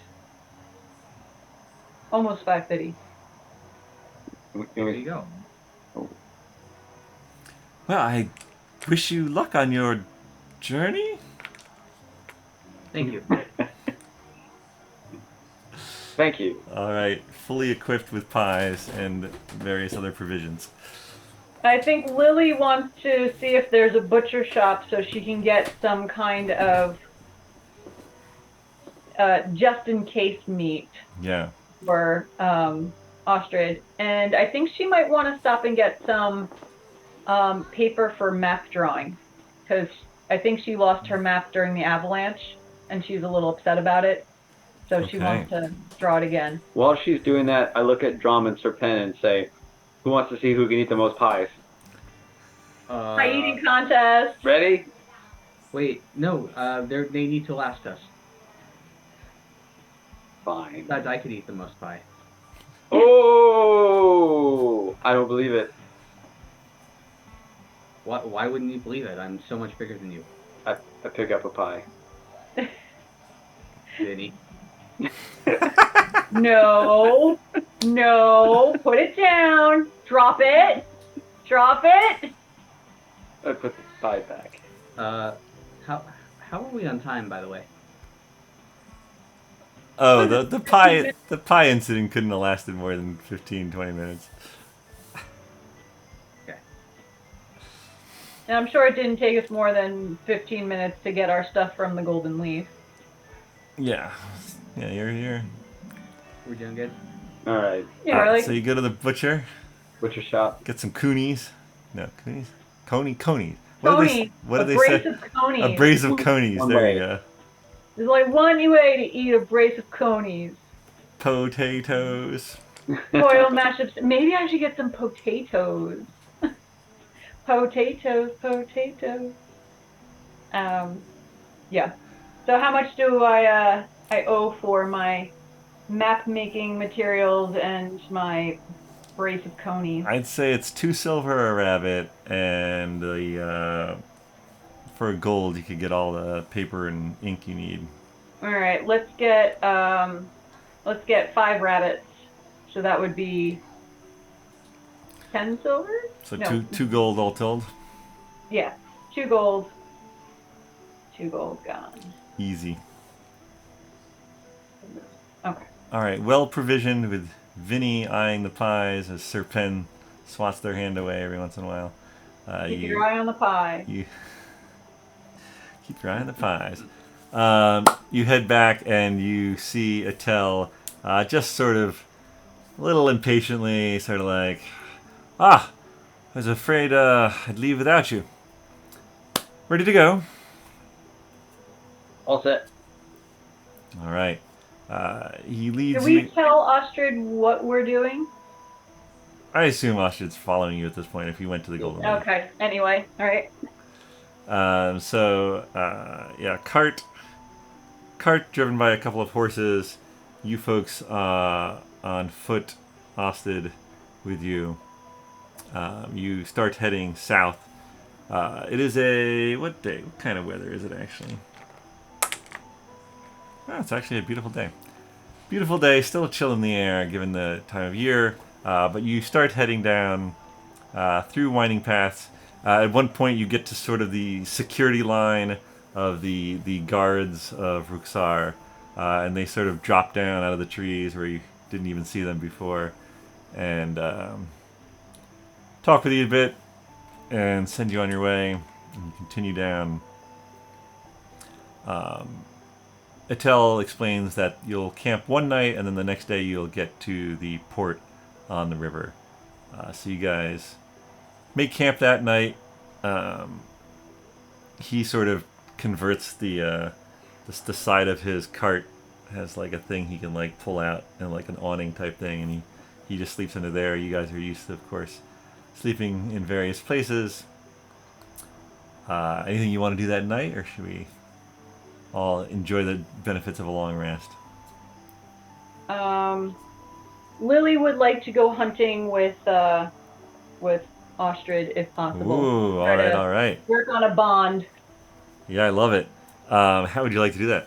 S3: Almost 550.
S5: There you go.
S1: Well, I wish you luck on your journey.
S5: Thank you.
S2: Thank you.
S1: All right, fully equipped with pies and various other provisions.
S3: I think Lily wants to see if there's a butcher shop so she can get some kind of just in case meat
S1: Yeah.
S3: for Ostrid. And I think she might want to stop and get some paper for map drawing, because I think she lost her map during the avalanche and she's a little upset about it. So she
S1: Okay.
S3: wants to draw it again.
S2: While she's doing that, I look at Dromm and Serpent and say, "Who wants to see who can eat the most pies?
S3: Pie eating contest.
S2: Ready?"
S5: Wait, no. They need to last us.
S2: Fine.
S5: Besides, I could eat the most pie.
S2: Oh! I don't believe it.
S5: Why wouldn't you believe it? I'm so much bigger than you,
S2: I pick up a pie.
S5: Vinny.
S3: No, put it down. Drop it.
S2: I put the pie back.
S5: How are we on time, by the way?
S1: Oh, the pie incident couldn't have lasted more than 15-20 minutes.
S5: Okay.
S3: And I'm sure it didn't take us more than 15 minutes to get our stuff from the Golden Leaf.
S1: Yeah. Yeah, you're
S5: We're doing good.
S2: All right.
S3: Yeah, really.
S1: So you go to the butcher,
S2: Butcher shop.
S1: get some coonies. No, coonies? Conies.
S3: Coney.
S1: What do
S3: A
S1: they
S3: brace
S1: say?
S3: of conies.
S1: A brace of conies.
S2: One
S1: There
S2: way.
S1: you go.
S3: There's only one way to eat a brace of conies.
S1: Potatoes.
S3: Boiled mashups. Maybe I should get some potatoes. Potatoes. Yeah. So how much do I owe for my map making materials and my brace of conies?
S1: I'd say it's 2 silver a rabbit, and for gold you could get all the paper and ink you need.
S3: All right, let's get 5 rabbits. So that would be 10 silver?
S1: So
S3: No.
S1: two gold all told.
S3: Yeah, 2 gold. 2 gold gone.
S1: Easy.
S3: Okay.
S1: All right, well provisioned with Vinny eyeing the pies as Serpent swats their hand away every once in a while.
S3: Keep your eye on the pie.
S1: You keep your eye on the pies. You head back and you see Attell just sort of a little impatiently, sort of like, I was afraid I'd leave without you. Ready to go?
S2: All set.
S1: All right. He leads
S3: Did we
S1: you.
S3: tell Ostrid what we're doing?
S1: I assume Ostrid's following you at this point if you went to the Golden Leaf.
S3: Okay, anyway, alright.
S1: Cart driven by a couple of horses. You folks on foot, Ostrid, with you. You start heading south. It is what day? What kind of weather is it actually? Oh, it's actually a beautiful day. Beautiful day, still a chill in the air given the time of year. But you start heading down through winding paths. At one point, you get to sort of the security line of the guards of Ruxar, and they sort of drop down out of the trees where you didn't even see them before, and talk with you a bit, and send you on your way, and you continue down. Attell explains that you'll camp one night, and then the next day you'll get to the port on the river. So you guys make camp that night. He sort of converts the side of his cart has like a thing he can like pull out and like an awning type thing, and he just sleeps under there. You guys are used to, of course, sleeping in various places. Anything you want to do that night, or should we all enjoy the benefits of a long rest?
S3: Lily would like to go hunting with Ostrid if possible.
S1: Ooh, all right.
S3: Work on a bond.
S1: Yeah, I love it. How would you like to do that?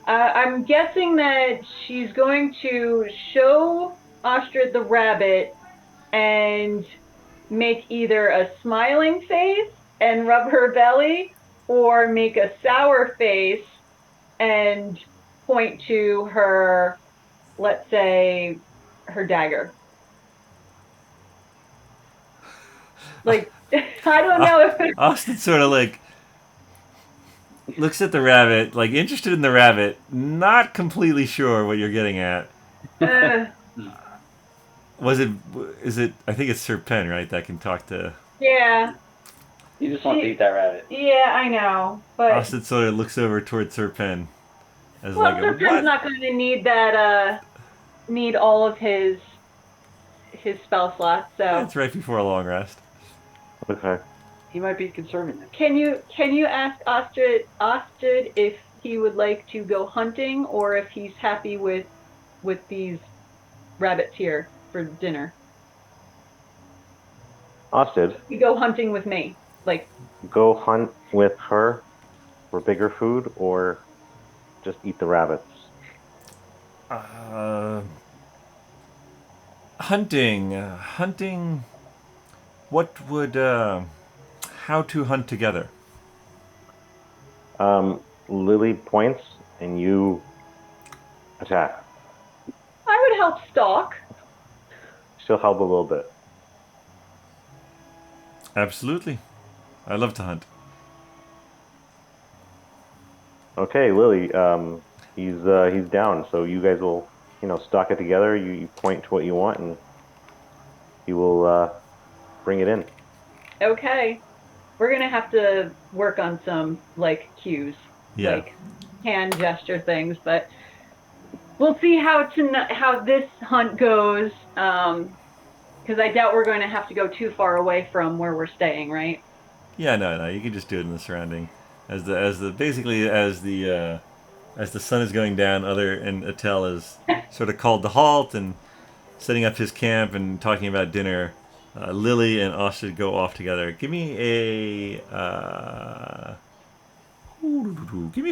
S3: I'm guessing that she's going to show Ostrid the rabbit and make either a smiling face and rub her belly, or make a sour face and point to her, let's say, her dagger. Like, I don't know if
S1: Austin sort of like looks at the rabbit, like interested in the rabbit, not completely sure what you're getting at. Is it, I think it's Sir Pen, right, that can talk to...
S3: Yeah.
S6: You just want to eat that rabbit.
S3: Yeah, I know, but...
S1: Austin sort of looks over towards Sir Pen as
S3: Well,
S1: like
S3: Sir Pen's not going to need that, need all of his spell slots, so...
S1: It's right before a long rest.
S4: Okay.
S6: He might be conserving them.
S3: Can you ask Ostrid if he would like to go hunting, or if he's happy with these rabbits here for dinner?
S4: Austin,
S3: You go hunting with me, like...
S4: go hunt with her for bigger food, or just eat the rabbits?
S1: Hunting. What would how to hunt together?
S4: Lily points, and you attack.
S3: I would help stalk.
S4: She'll help a little bit.
S1: Absolutely. I love to hunt.
S4: Okay, Lily. He's down. So you guys will, stalk it together. You point to what you want, and he will bring it in.
S3: Okay. We're going to have to work on some, cues.
S1: Yeah.
S3: Like, hand gesture things, but we'll see how this hunt goes, because I doubt we're going to have to go too far away from where we're staying, right?
S1: Yeah, no, you can just do it in the surrounding. As the sun is going down, and Attell is sort of called to halt and setting up his camp and talking about dinner. Lily and Ostrid go off together. Give me a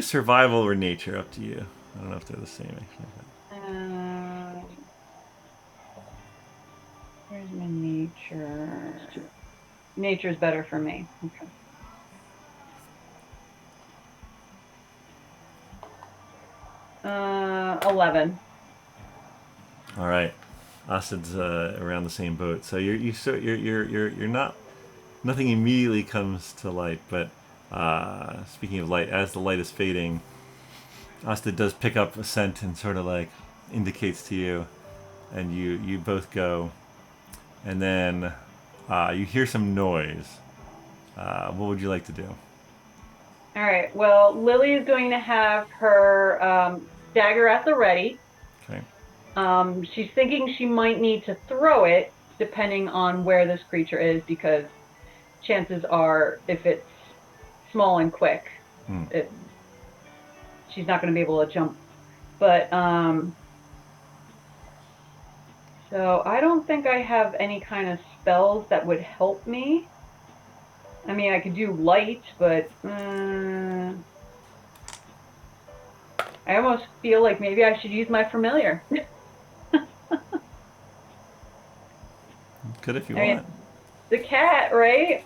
S1: survival or nature, up to you. I don't know if they're the same actually.
S3: Where's my nature? Nature's better for me. Okay. Uh, 11.
S1: All right, Ostrid's around the same boat. So you're not. Nothing immediately comes to light, but speaking of light, as the light is fading, Ostrid does pick up a scent and sort of indicates to you, and you both go, and then you hear some noise. What would you like to do?
S3: All right. Well, Lily is going to have her dagger at the ready.
S1: Okay.
S3: She's thinking she might need to throw it, depending on where this creature is, because chances are, if it's small and quick, she's not going to be able to jump. But so I don't think I have any kind of spells that would help me. I mean, I could do light, but I almost feel like maybe I should use my familiar.
S1: Good if you want.
S3: The cat, right?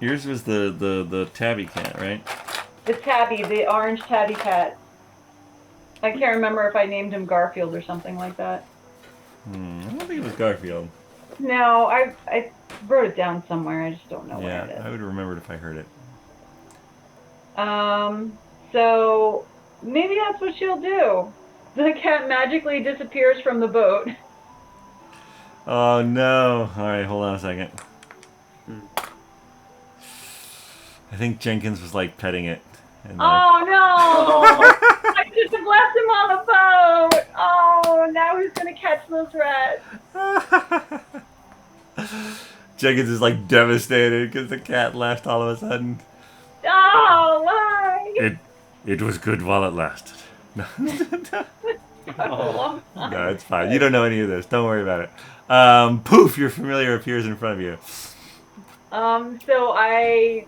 S1: Yours was the tabby cat, right?
S3: The tabby, the orange tabby cat. I can't remember if I named him Garfield or something like that.
S1: I don't think it was Garfield.
S3: No, I wrote it down somewhere. I just don't know where it is.
S1: Yeah, I would have remembered if I heard it.
S3: So maybe that's what she'll do. The cat magically disappears from the boat.
S1: Oh no! All right, hold on a second. I think Jenkins was petting it. And,
S3: Oh no! I just have left him on the boat. Oh, now who's gonna catch those rats?
S1: Jenkins is devastated because the cat left all of a sudden.
S3: Oh, why?
S1: It was good while it lasted. No,
S6: Oh.
S1: no, it's fine. You don't know any of this. Don't worry about it. Poof! Your familiar appears in front of you.
S3: So I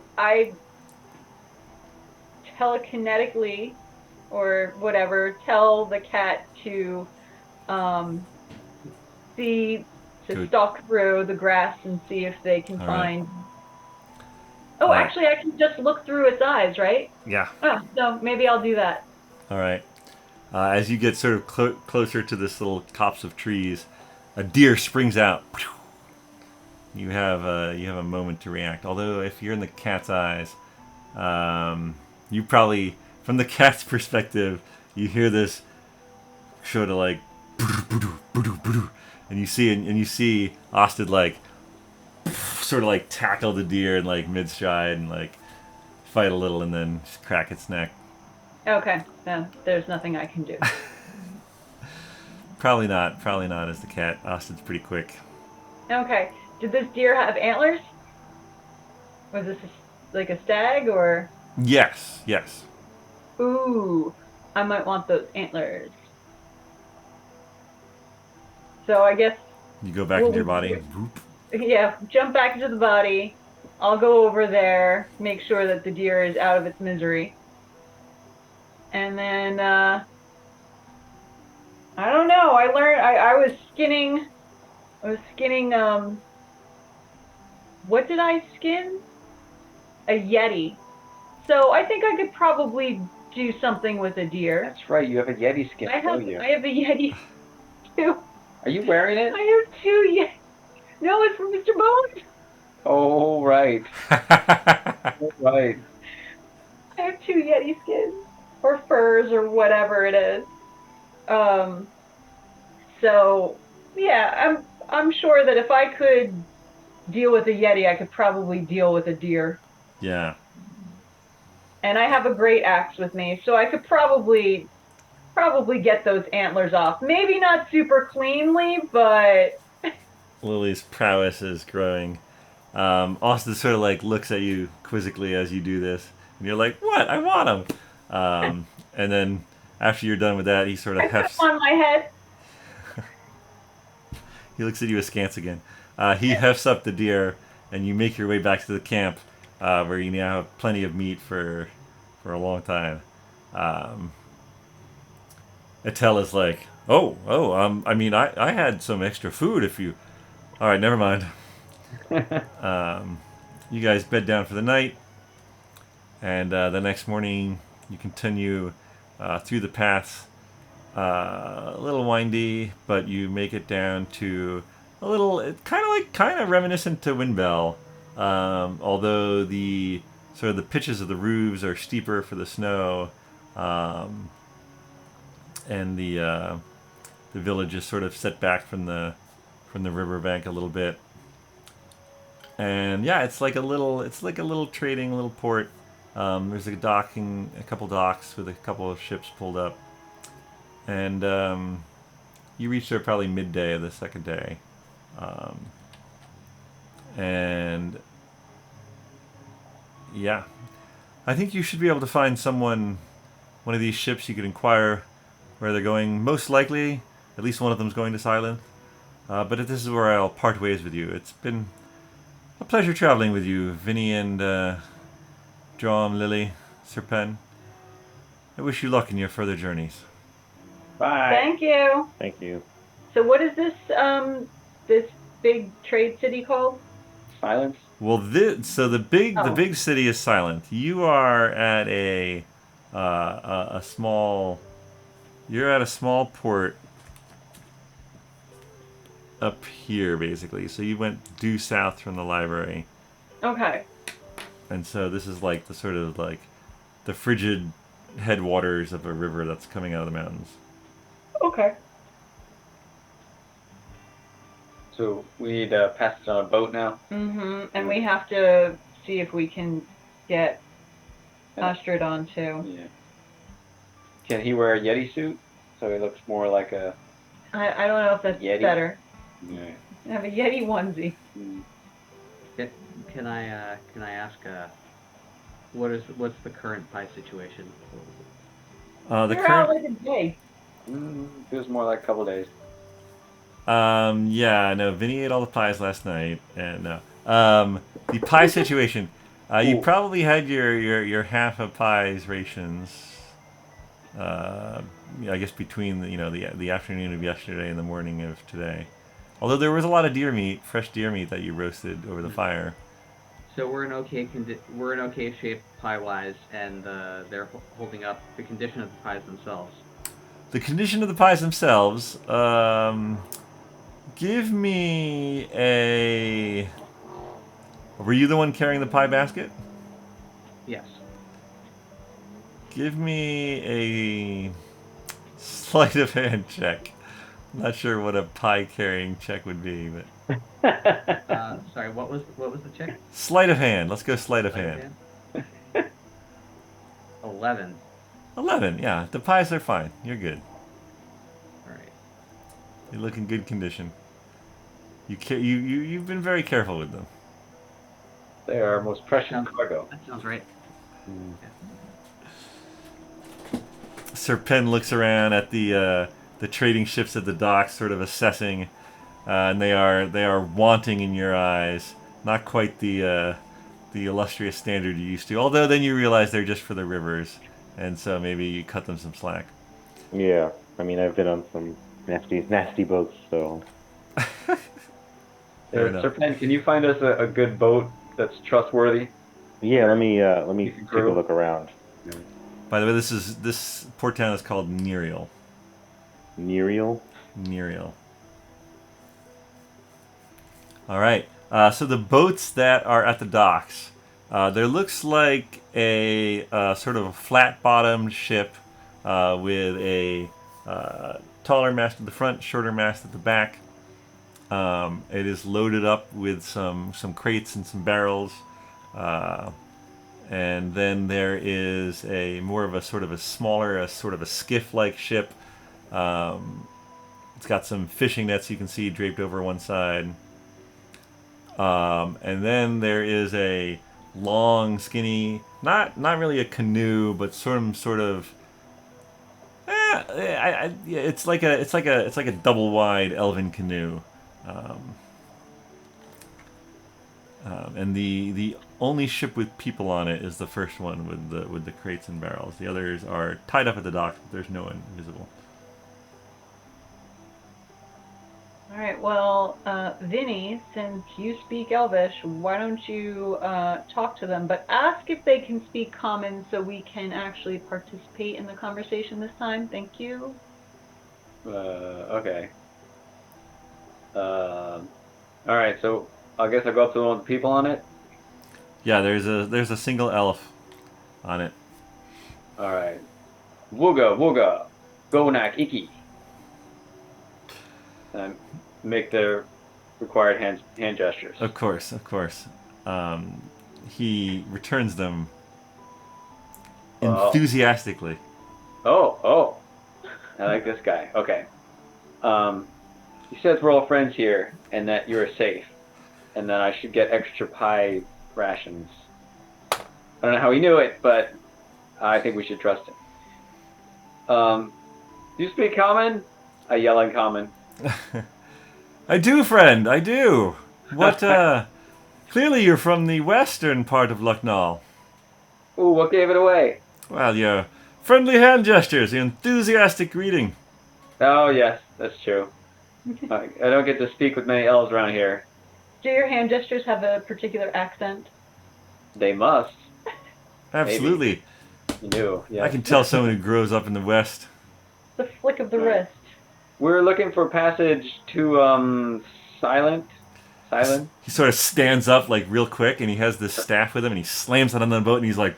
S3: telekinetically or whatever tell the cat to stalk through the grass and see if they can find. Oh,
S1: All right.
S3: actually, I can just look through its eyes, right?
S1: Yeah.
S3: Oh, so maybe I'll do that.
S1: All right. As you get sort of closer to this little copse of trees, a deer springs out. You have a moment to react. Although if you're in the cat's eyes, you probably, from the cat's perspective, you hear this sort of like, and you see Austin like sort of like tackle the deer in like mid stride and like fight a little and then just crack its neck.
S3: Okay, no, there's nothing I can do.
S1: Probably not as the cat. Austin's pretty quick.
S3: Okay, did this deer have antlers? Was this like a stag or?
S1: Yes.
S3: Ooh, I might want those antlers. So I guess,
S1: You go back into your body. Whoop.
S3: yeah, jump back into the body. I'll go over there, make sure that the deer is out of its misery. And then, I don't know, I learned, I was skinning, what did I skin? A yeti. So I think I could probably do something with a deer.
S6: That's right. You have a Yeti skin.
S3: I have
S6: don't you?
S3: a yeti too.
S6: Are you wearing it?
S3: I have 2 yetis. No, it's from Mr. Bones.
S6: Oh, right. Right.
S3: I have 2 yeti skins. Or furs or whatever it is. So, yeah, I'm sure that if I could deal with a yeti, I could probably deal with a deer.
S1: Yeah.
S3: And I have a great axe with me, so I could probably get those antlers off. Maybe not super cleanly, but
S1: Lily's prowess is growing. Austin sort of like looks at you quizzically as you do this, and you're like, "What? I want him." And then after you're done with that, he sort of
S3: I put
S1: hefts.
S3: them on my head.
S1: He looks at you askance again. He hefts up the deer, and you make your way back to the camp, where you now have plenty of meat for a long time. Etel is like, I mean, I had some extra food if you... All right, never mind. You guys bed down for the night, and the next morning you continue through the paths. A little windy, but you make it down to a little, kind of reminiscent to Windbell, although the sort of the pitches of the roofs are steeper for the snow, and the village is sort of set back from the riverbank a little bit. And yeah, it's like a little trading little port. There's a couple docks with a couple of ships pulled up. And you reach there probably midday of the second day. And yeah, I think you should be able to find one of these ships. You could inquire where they're going. Most likely, at least one of them's going to Silent. But this is where I'll part ways with you. It's been a pleasure traveling with you, Vinny and Dromm, Lily, Serpen. I wish you luck in your further journeys.
S6: Bye.
S3: Thank you.
S4: Thank you.
S3: So what is this big trade city called?
S6: Silence.
S1: Well, the big city is Silent. You are at a small. You're at a small port up here, basically. So you went due south from the library,
S3: Okay.
S1: and so this is like the sort of like the frigid headwaters of a river that's coming out of the mountains.
S3: Okay.
S6: So we need to pass it on a boat now.
S3: Mm-hmm. And we have to see if we can get Astrid on too.
S6: Yeah. Can he wear a Yeti suit so he looks more like a?
S3: I don't know if that's
S6: Yeti?
S3: better.
S6: Yeah.
S3: Have a Yeti onesie.
S6: Mm.
S5: Can I ask what's the current pie situation?
S1: The
S3: We're out
S1: current.
S3: like a day.
S6: It was more like a couple days.
S1: Yeah, no, Vinny ate all the pies last night, and the pie situation. You
S6: Ooh.
S1: probably had your half of pies rations. I guess between the afternoon of yesterday and the morning of today. Although there was a lot of fresh deer meat that you roasted over the fire.
S5: So we're in okay shape pie wise, and they're holding up the condition of the pies themselves.
S1: the condition of the pies themselves. Give me a. Were you the one carrying the pie basket?
S5: Yes.
S1: Give me a sleight of hand check. I'm not sure what a pie carrying check would be, but
S5: Sorry, what was the check?
S1: sleight of hand. Let's go sleight of hand.
S5: 11.
S1: 11. Yeah, the pies are fine. You're good.
S5: All right.
S1: You look in good condition. You've been very careful with them.
S6: They are our most precious cargo.
S5: That sounds right.
S1: Sir Penn looks around at the trading ships at the docks, sort of assessing, and they are wanting in your eyes. Not quite the illustrious standard you used to. Although then you realize they're just for the rivers, and so maybe you cut them some slack.
S4: Yeah, I mean, I've been on some nasty boats, so.
S1: Fair enough.
S6: Sir Penn, can you find us a good boat that's trustworthy?
S4: Yeah, let me take a
S6: crew.
S4: look around.
S1: By the way, this port town is called Nerial.
S4: Nerial?
S1: Nerial. All right. So the boats that are at the docks, there looks like a sort of a flat-bottomed ship with a taller mast at the front, shorter mast at the back. It is loaded up with some crates and some barrels. And then there is a more of a sort of a smaller, sort of a skiff-like ship. It's got some fishing nets you can see draped over one side. And then there is a long, skinny, not really a canoe, but sort of. It's like a double wide elven canoe. And the only ship with people on it is the first one with the crates and barrels. The others are tied up at the dock, but there's no one visible.
S3: All right. Well, Vinny, since you speak Elvish, why don't you talk to them? But ask if they can speak Common so we can actually participate in the conversation this time. Thank you.
S6: Okay. All right, so I guess I'll go up to the one with the people on it.
S1: Yeah, there's a single elf on it.
S6: All right. Wooga, gonak iki. And make the required hand gestures.
S1: Of course. He returns them enthusiastically.
S6: Oh. I like this guy. Okay. He says we're all friends here and that you're safe. And that I should get extra pie rations. I don't know how he knew it, but I think we should trust him. Do you speak Common? I yell in Common.
S1: I do, friend, I do. What, clearly you're from the western part of Lucknow.
S6: Ooh, what gave it away?
S1: Well, your friendly hand gestures, your enthusiastic greeting.
S6: Oh, yes, that's true. I don't get to speak with many elves around here.
S3: Do your hand gestures have a particular accent?
S6: They must.
S1: Absolutely.
S6: You do, yeah.
S1: I can tell someone who grows up in the west.
S3: The flick of the
S6: Right.
S3: wrist.
S6: We're looking for passage to, Silent.
S1: He sort of stands up, like, real quick, and he has this staff with him, and he slams it on the boat, and he's like,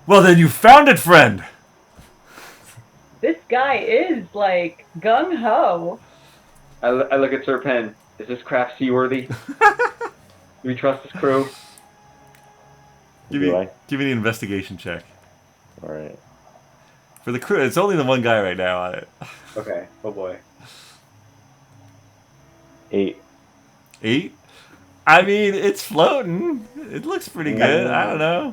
S1: well, then you found it, friend!
S3: This guy is, like, gung-ho.
S6: I look at Sir Penn. Is this craft seaworthy? Do we trust this crew?
S1: Give me the investigation check.
S4: Alright.
S1: For the crew, it's only the one guy right now on it.
S6: Okay. Oh boy.
S4: 8.
S1: 8? I mean, it's floating. It looks pretty good. I don't know.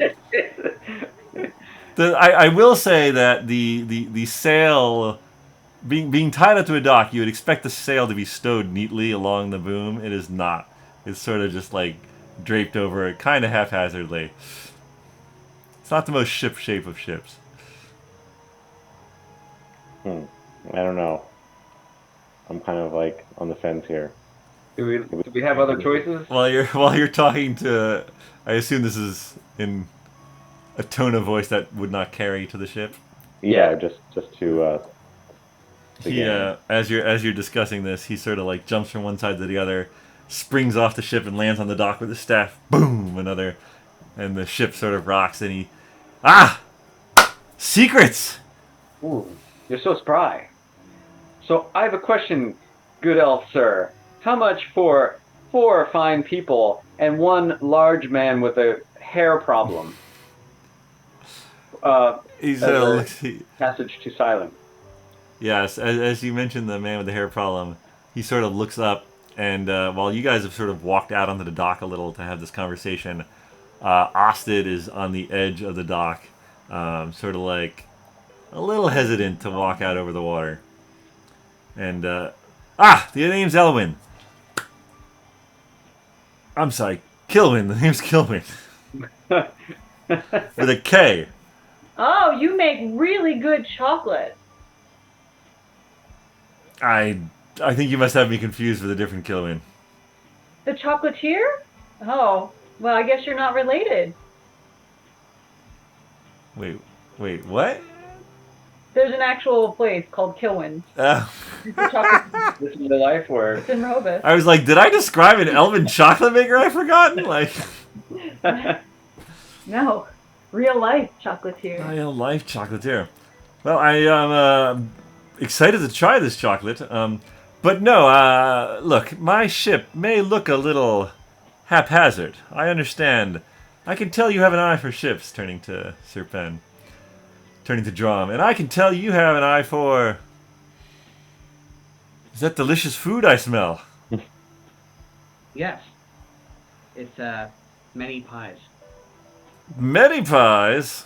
S1: I will say that the sail, being tied up to a dock, you would expect the sail to be stowed neatly along the boom. It is not. It's sort of just like draped over it, kind of haphazardly. It's not the most ship shape of ships.
S4: I don't know. I'm kind of like on the fence here.
S6: Do we have other choices?
S1: While you're talking to, I assume this is in a tone of voice that would not carry to the ship.
S4: Yeah, just to
S1: He, as you're discussing this, he sort of like jumps from one side to the other, springs off the ship and lands on the dock with his staff. Boom! And the ship sort of rocks, and he, secrets.
S6: Ooh, you're so spry. So I have a question, good elf sir. How much for 4 fine people and 1 large man with a hair problem?
S1: He's
S6: Passage to silence.
S1: Yes, as you mentioned, the man with the hair problem, he sort of looks up, and while you guys have sort of walked out onto the dock a little to have this conversation, Osted is on the edge of the dock, sort of like a little hesitant to walk out over the water. And, the name's Elwyn. I'm sorry, Kilwyn. The name's Kilwyn. With a K.
S3: Oh, you make really good chocolate.
S1: I think you must have me confused with a different Kilwyn.
S3: The chocolatier? Oh, well, I guess you're not related.
S1: Wait, what?
S3: There's an actual place called Kilwyn. It's a chocolate.
S6: This is the life where
S3: It's in Rehoboth.
S1: I was like, did I describe an elven chocolate maker I've forgotten? Like,
S3: No, real life chocolatier.
S1: real life chocolatier. Well, I am excited to try this chocolate. But no, look, my ship may look a little haphazard. I understand. I can tell you have an eye for ships, turning to Dromm. And I can tell you have an eye for... Is that delicious food I smell?
S5: Yes. It's many pies.
S1: Many pies?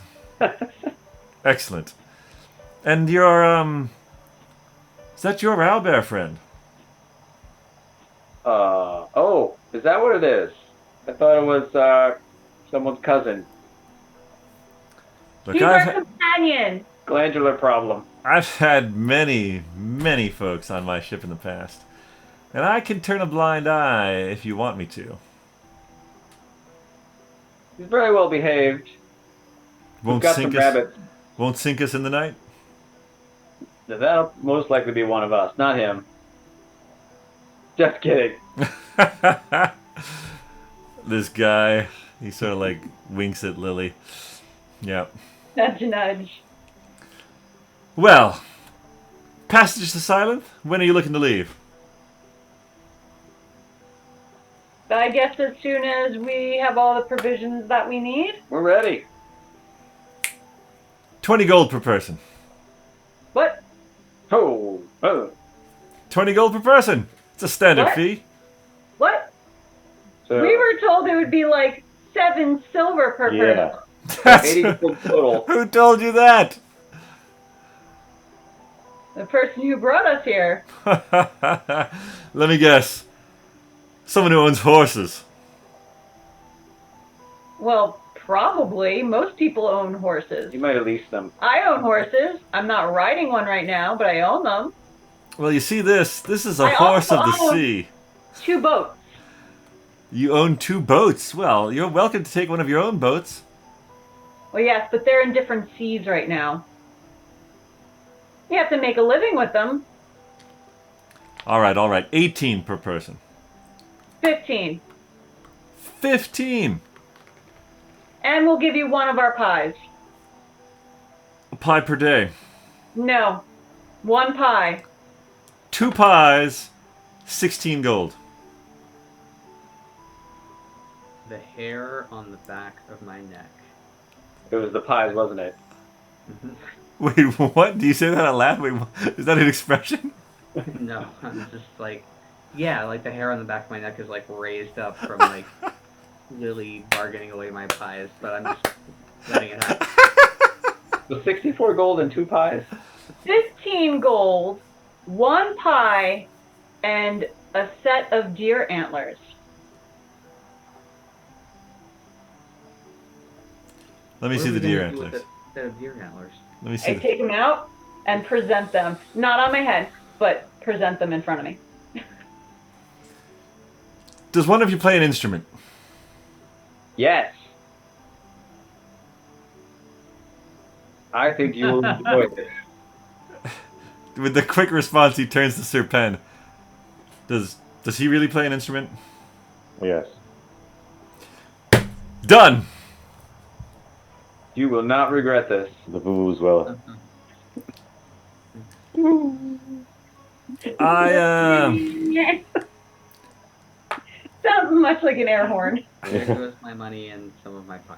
S1: Excellent. And your, is that your owlbear friend?
S6: oh, is that what it is? I thought it was, someone's cousin.
S1: Look,
S3: He's our companion.
S6: Glandular problem.
S1: I've had many, many folks on my ship in the past. And I can turn a blind eye if you want me to.
S6: He's very well behaved. We've got some rabbits.
S1: Won't sink us in the night?
S6: That'll most likely be one of us, not him. Just kidding.
S1: This guy, he sort of like winks at Lily. Yep.
S3: Nudge, nudge.
S1: Well, passage to Silent, when are you looking to leave?
S3: I guess as soon as we have all the provisions that we need.
S6: We're ready.
S1: 20 gold per person.
S3: What?
S6: Oh.
S1: 20 gold per person. It's a standard
S3: What?
S1: fee.
S3: What?
S6: So,
S3: We were told it would be like 7 silver per person.
S1: That's,
S6: 80 gold total.
S1: who told you that?
S3: The person who brought us here.
S1: Let me guess. Someone who owns horses.
S3: Well, probably. Most people own horses.
S6: You might have leased them.
S3: I own horses. I'm not riding one right now, but I own them.
S1: Well, you see this. This is a
S3: I
S1: horse of
S3: also
S1: the
S3: own-
S1: sea.
S3: 2 boats.
S1: You own 2 boats. Well, you're welcome to take one of your own boats.
S3: Well, yes, but they're in different seas right now. You have to make a living with them.
S1: All right. 18 per person.
S3: 15.
S1: 15.
S3: And we'll give you one of our pies.
S1: A pie per day.
S3: No. 1 pie.
S1: 2 pies. 16 gold.
S5: The hair on the back of my neck.
S6: It was the pies, wasn't it?
S1: Wait, what? Do you say that out loud? Wait, is that an expression?
S5: No, I'm just like, yeah, like the hair on the back of my neck is like raised up from like Lily bargaining away my pies, but I'm just letting it happen.
S6: So 64 gold and 2 pies?
S3: 15 gold, 1 pie, and a set of deer antlers.
S1: Let me
S5: What
S1: see
S5: are
S1: the
S5: we
S1: deer
S5: gonna do with
S1: antlers.
S5: the set of deer antlers?
S1: Let me see.
S3: I take them out and present them. Not on my head, but present them in front of me.
S1: Does one of you play an instrument?
S6: Yes. I think you will enjoy this.
S1: With the quick response, he turns to Sir Pen. Does he really play an instrument?
S4: Yes.
S1: Done.
S6: You will not regret this.
S4: The vuvuzela.
S1: I
S3: Sounds much like an air horn.
S5: There goes my money and some of my pie.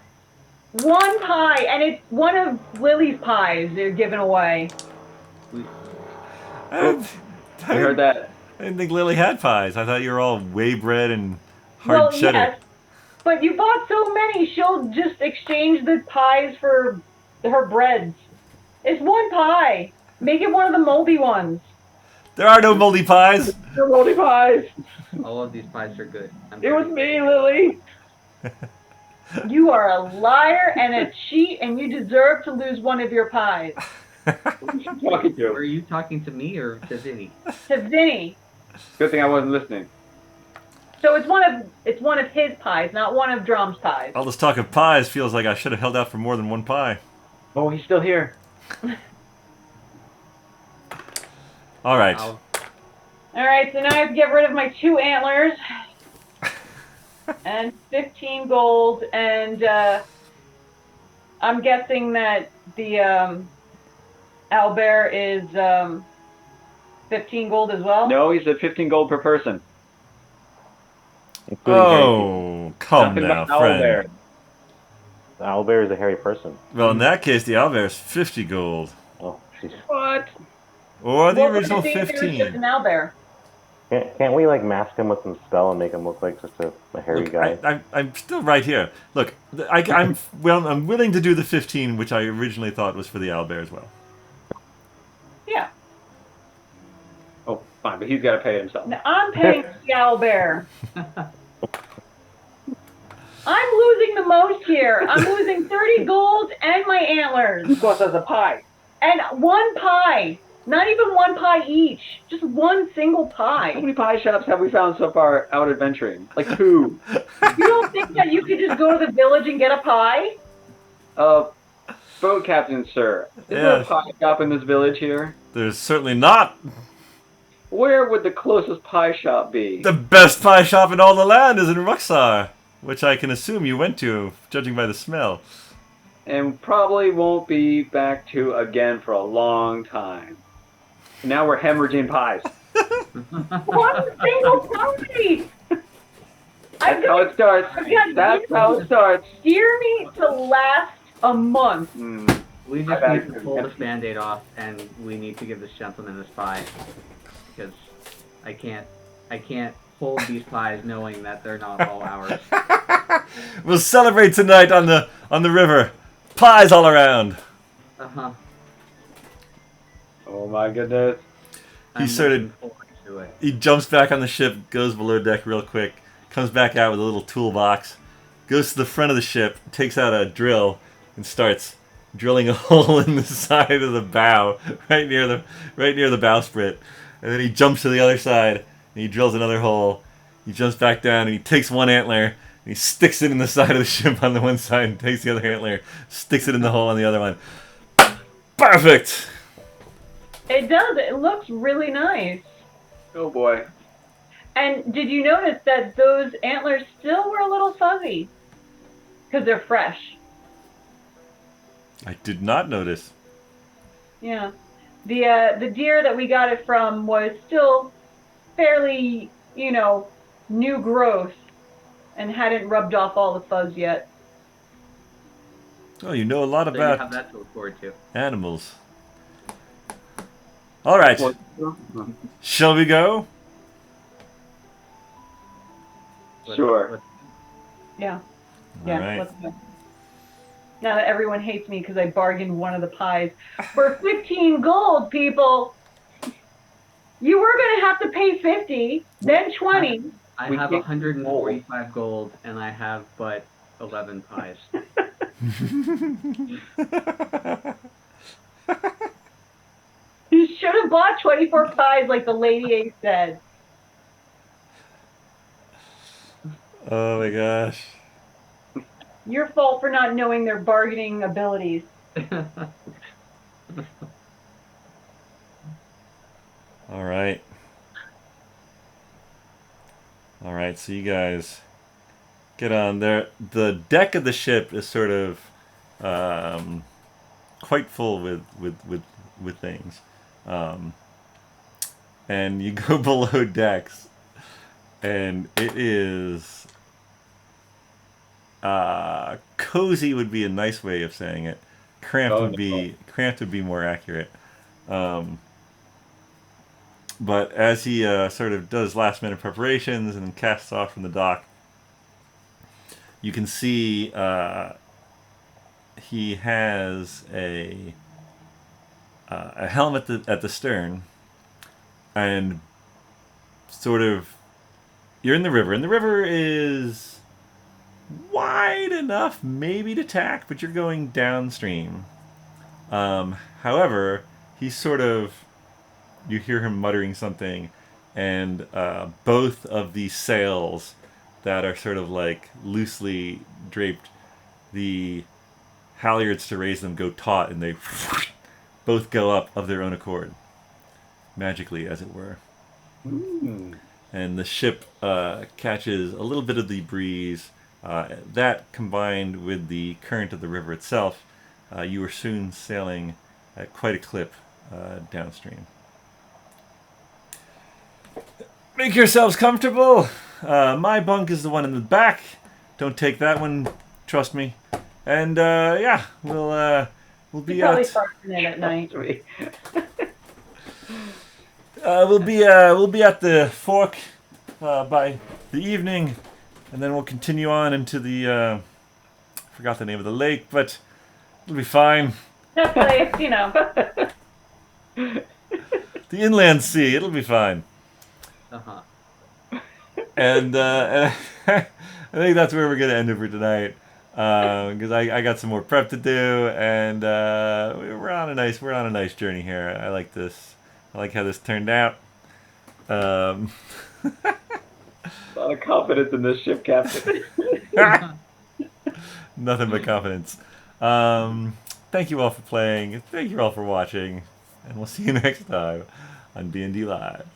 S3: One pie, and it's one of Lily's pies they're giving away.
S1: I
S6: I heard that.
S1: didn't think Lily had pies. I thought you were all whey bread and hard
S3: Well,
S1: cheddar.
S3: yes, but you bought so many, she'll just exchange the pies for her breads. It's one pie. Make it one of the moldy ones.
S1: There are no moldy pies.
S6: Your moldy pies.
S5: All of these pies are good.
S6: It was me, Lily.
S3: You are a liar and a cheat, and you deserve to lose one of your pies.
S6: Talking to.
S5: Were you talking to me or to Vinny?
S3: To Vinny.
S6: Good thing I wasn't listening.
S3: So it's one of his pies, not one of Dromm's pies.
S1: All this talk of pies feels like I should have held out for more than one pie.
S6: Oh, he's still here.
S1: All right.
S5: I'll-
S3: All right, so now I have to get rid of my 2 antlers and 15 gold, and I'm guessing that the owlbear is 15 gold as well.
S6: No, he said 15 gold per person.
S4: Including hairy
S1: Oh, come
S6: Nothing
S1: now,
S6: but
S1: friend.
S6: owlbear.
S4: people. The owlbear is a hairy person.
S1: Well, in that case, the owlbear is 50 gold.
S4: Oh, jeez.
S6: What?
S1: Or the
S3: Well,
S1: original
S3: I think there was just
S1: 15.
S3: an owlbear.
S4: Can't we like mask him with some spell and make him look like just a hairy
S1: Look,
S4: guy?
S1: I'm still right here. Look, I'm willing to do the 15, which I originally thought was for the owlbear as well.
S3: Yeah.
S6: Oh, fine, but he's got to pay it himself.
S3: Now, I'm paying for the owlbear. I'm losing the most here. I'm losing 30 gold and my antlers.
S6: Of course, as a pie.
S3: And one pie. Not even one pie each. Just one single
S6: How
S3: pie.
S6: many pie shops have we found so far out adventuring? Like 2.
S3: You don't think that you could just go to the village and get a pie?
S6: Boat captain, sir. Is there a
S1: Yes.
S6: pie shop in this village here?
S1: There's certainly not
S6: Where would the closest pie shop be?
S1: the best pie shop in all the land is in Ruxar, which I can assume you went to, judging by the smell.
S6: And probably won't be back to again for a long time. Now we're hemorrhaging pies.
S3: One single pie!
S6: That's how it starts. That's how it starts.
S3: Steer me to last a month.
S5: We
S6: My
S5: just
S6: bad.
S5: need to pull this band-aid off, and we need to give this gentleman this pie. Because I can't hold these pies knowing that they're not all ours.
S1: We'll celebrate tonight on the river. Pies all around.
S5: Uh-huh.
S6: Oh my goodness.
S5: I'm
S1: started-
S5: looking forward to it.
S1: He jumps back on the ship, goes below deck real quick, comes back out with a little toolbox, goes to the front of the ship, takes out a drill, and starts drilling a hole in the side of the bow, right near the bowsprit. And then he jumps to the other side, and he drills another hole. He jumps back down, and he takes one antler, and he sticks it in the side of the ship on the one side, and takes the other antler, sticks it in the hole on the other one. Perfect!
S3: It does. It looks really nice.
S6: Oh boy.
S3: And did you notice that those antlers still were a little fuzzy? Because they're fresh.
S1: I did not notice.
S3: Yeah. The deer that we got it from was still fairly, new growth and hadn't rubbed off all the fuzz yet.
S1: Oh, you know a lot
S5: So you have
S1: about
S5: that to look forward to.
S1: animals. All right, shall we go?
S6: Sure.
S3: Yeah.
S1: All
S3: Yeah.
S1: right.
S3: Let's go. Now that everyone hates me because I bargained one of the pies for 15 gold, people. You were going to have to pay 50, then 20.
S5: I
S6: We
S5: have
S6: get
S5: 145 gold, and I have but 11 pies.
S3: You should have bought 24 pies like the Lady Ace said.
S1: Oh my gosh.
S3: Your fault for not knowing their bargaining abilities.
S1: All right. All right, so you guys get on there. The deck of the ship is sort of quite full with things, and you go below decks, and it is cozy would be a nice way of saying it. Cramped would be more accurate. But as he sort of does last minute preparations and casts off from the dock, you can see he has a helmet at the stern, and sort of you're in the river, and the river is wide enough maybe to tack, but you're going downstream. However, he's sort of, you hear him muttering something, and both of the sails that are sort of like loosely draped, the halyards to raise them go taut, and they both go up of their own accord, magically, as it were. And the ship catches a little bit of the breeze. That, combined with the current of the river itself, you are soon sailing at quite a clip downstream. Make yourselves comfortable. My bunk is the one in the back. Don't take that one, trust me. And yeah, we'll be
S3: Probably
S1: out.
S3: farting in at night.
S1: We'll be at the fork by the evening, and then we'll continue on into the I forgot the name of the lake, but it'll be fine.
S3: That place, you know.
S1: The inland sea, it'll be fine.
S5: Uh-huh.
S1: And I think that's where we're gonna end it for tonight, because I got some more prep to do, and we're on a nice journey here. I like this. I like how this turned out.
S6: A lot of confidence in this ship, Captain.
S1: Nothing but confidence. Thank you all for playing. Thank you all for watching, and we'll see you next time on BND Live.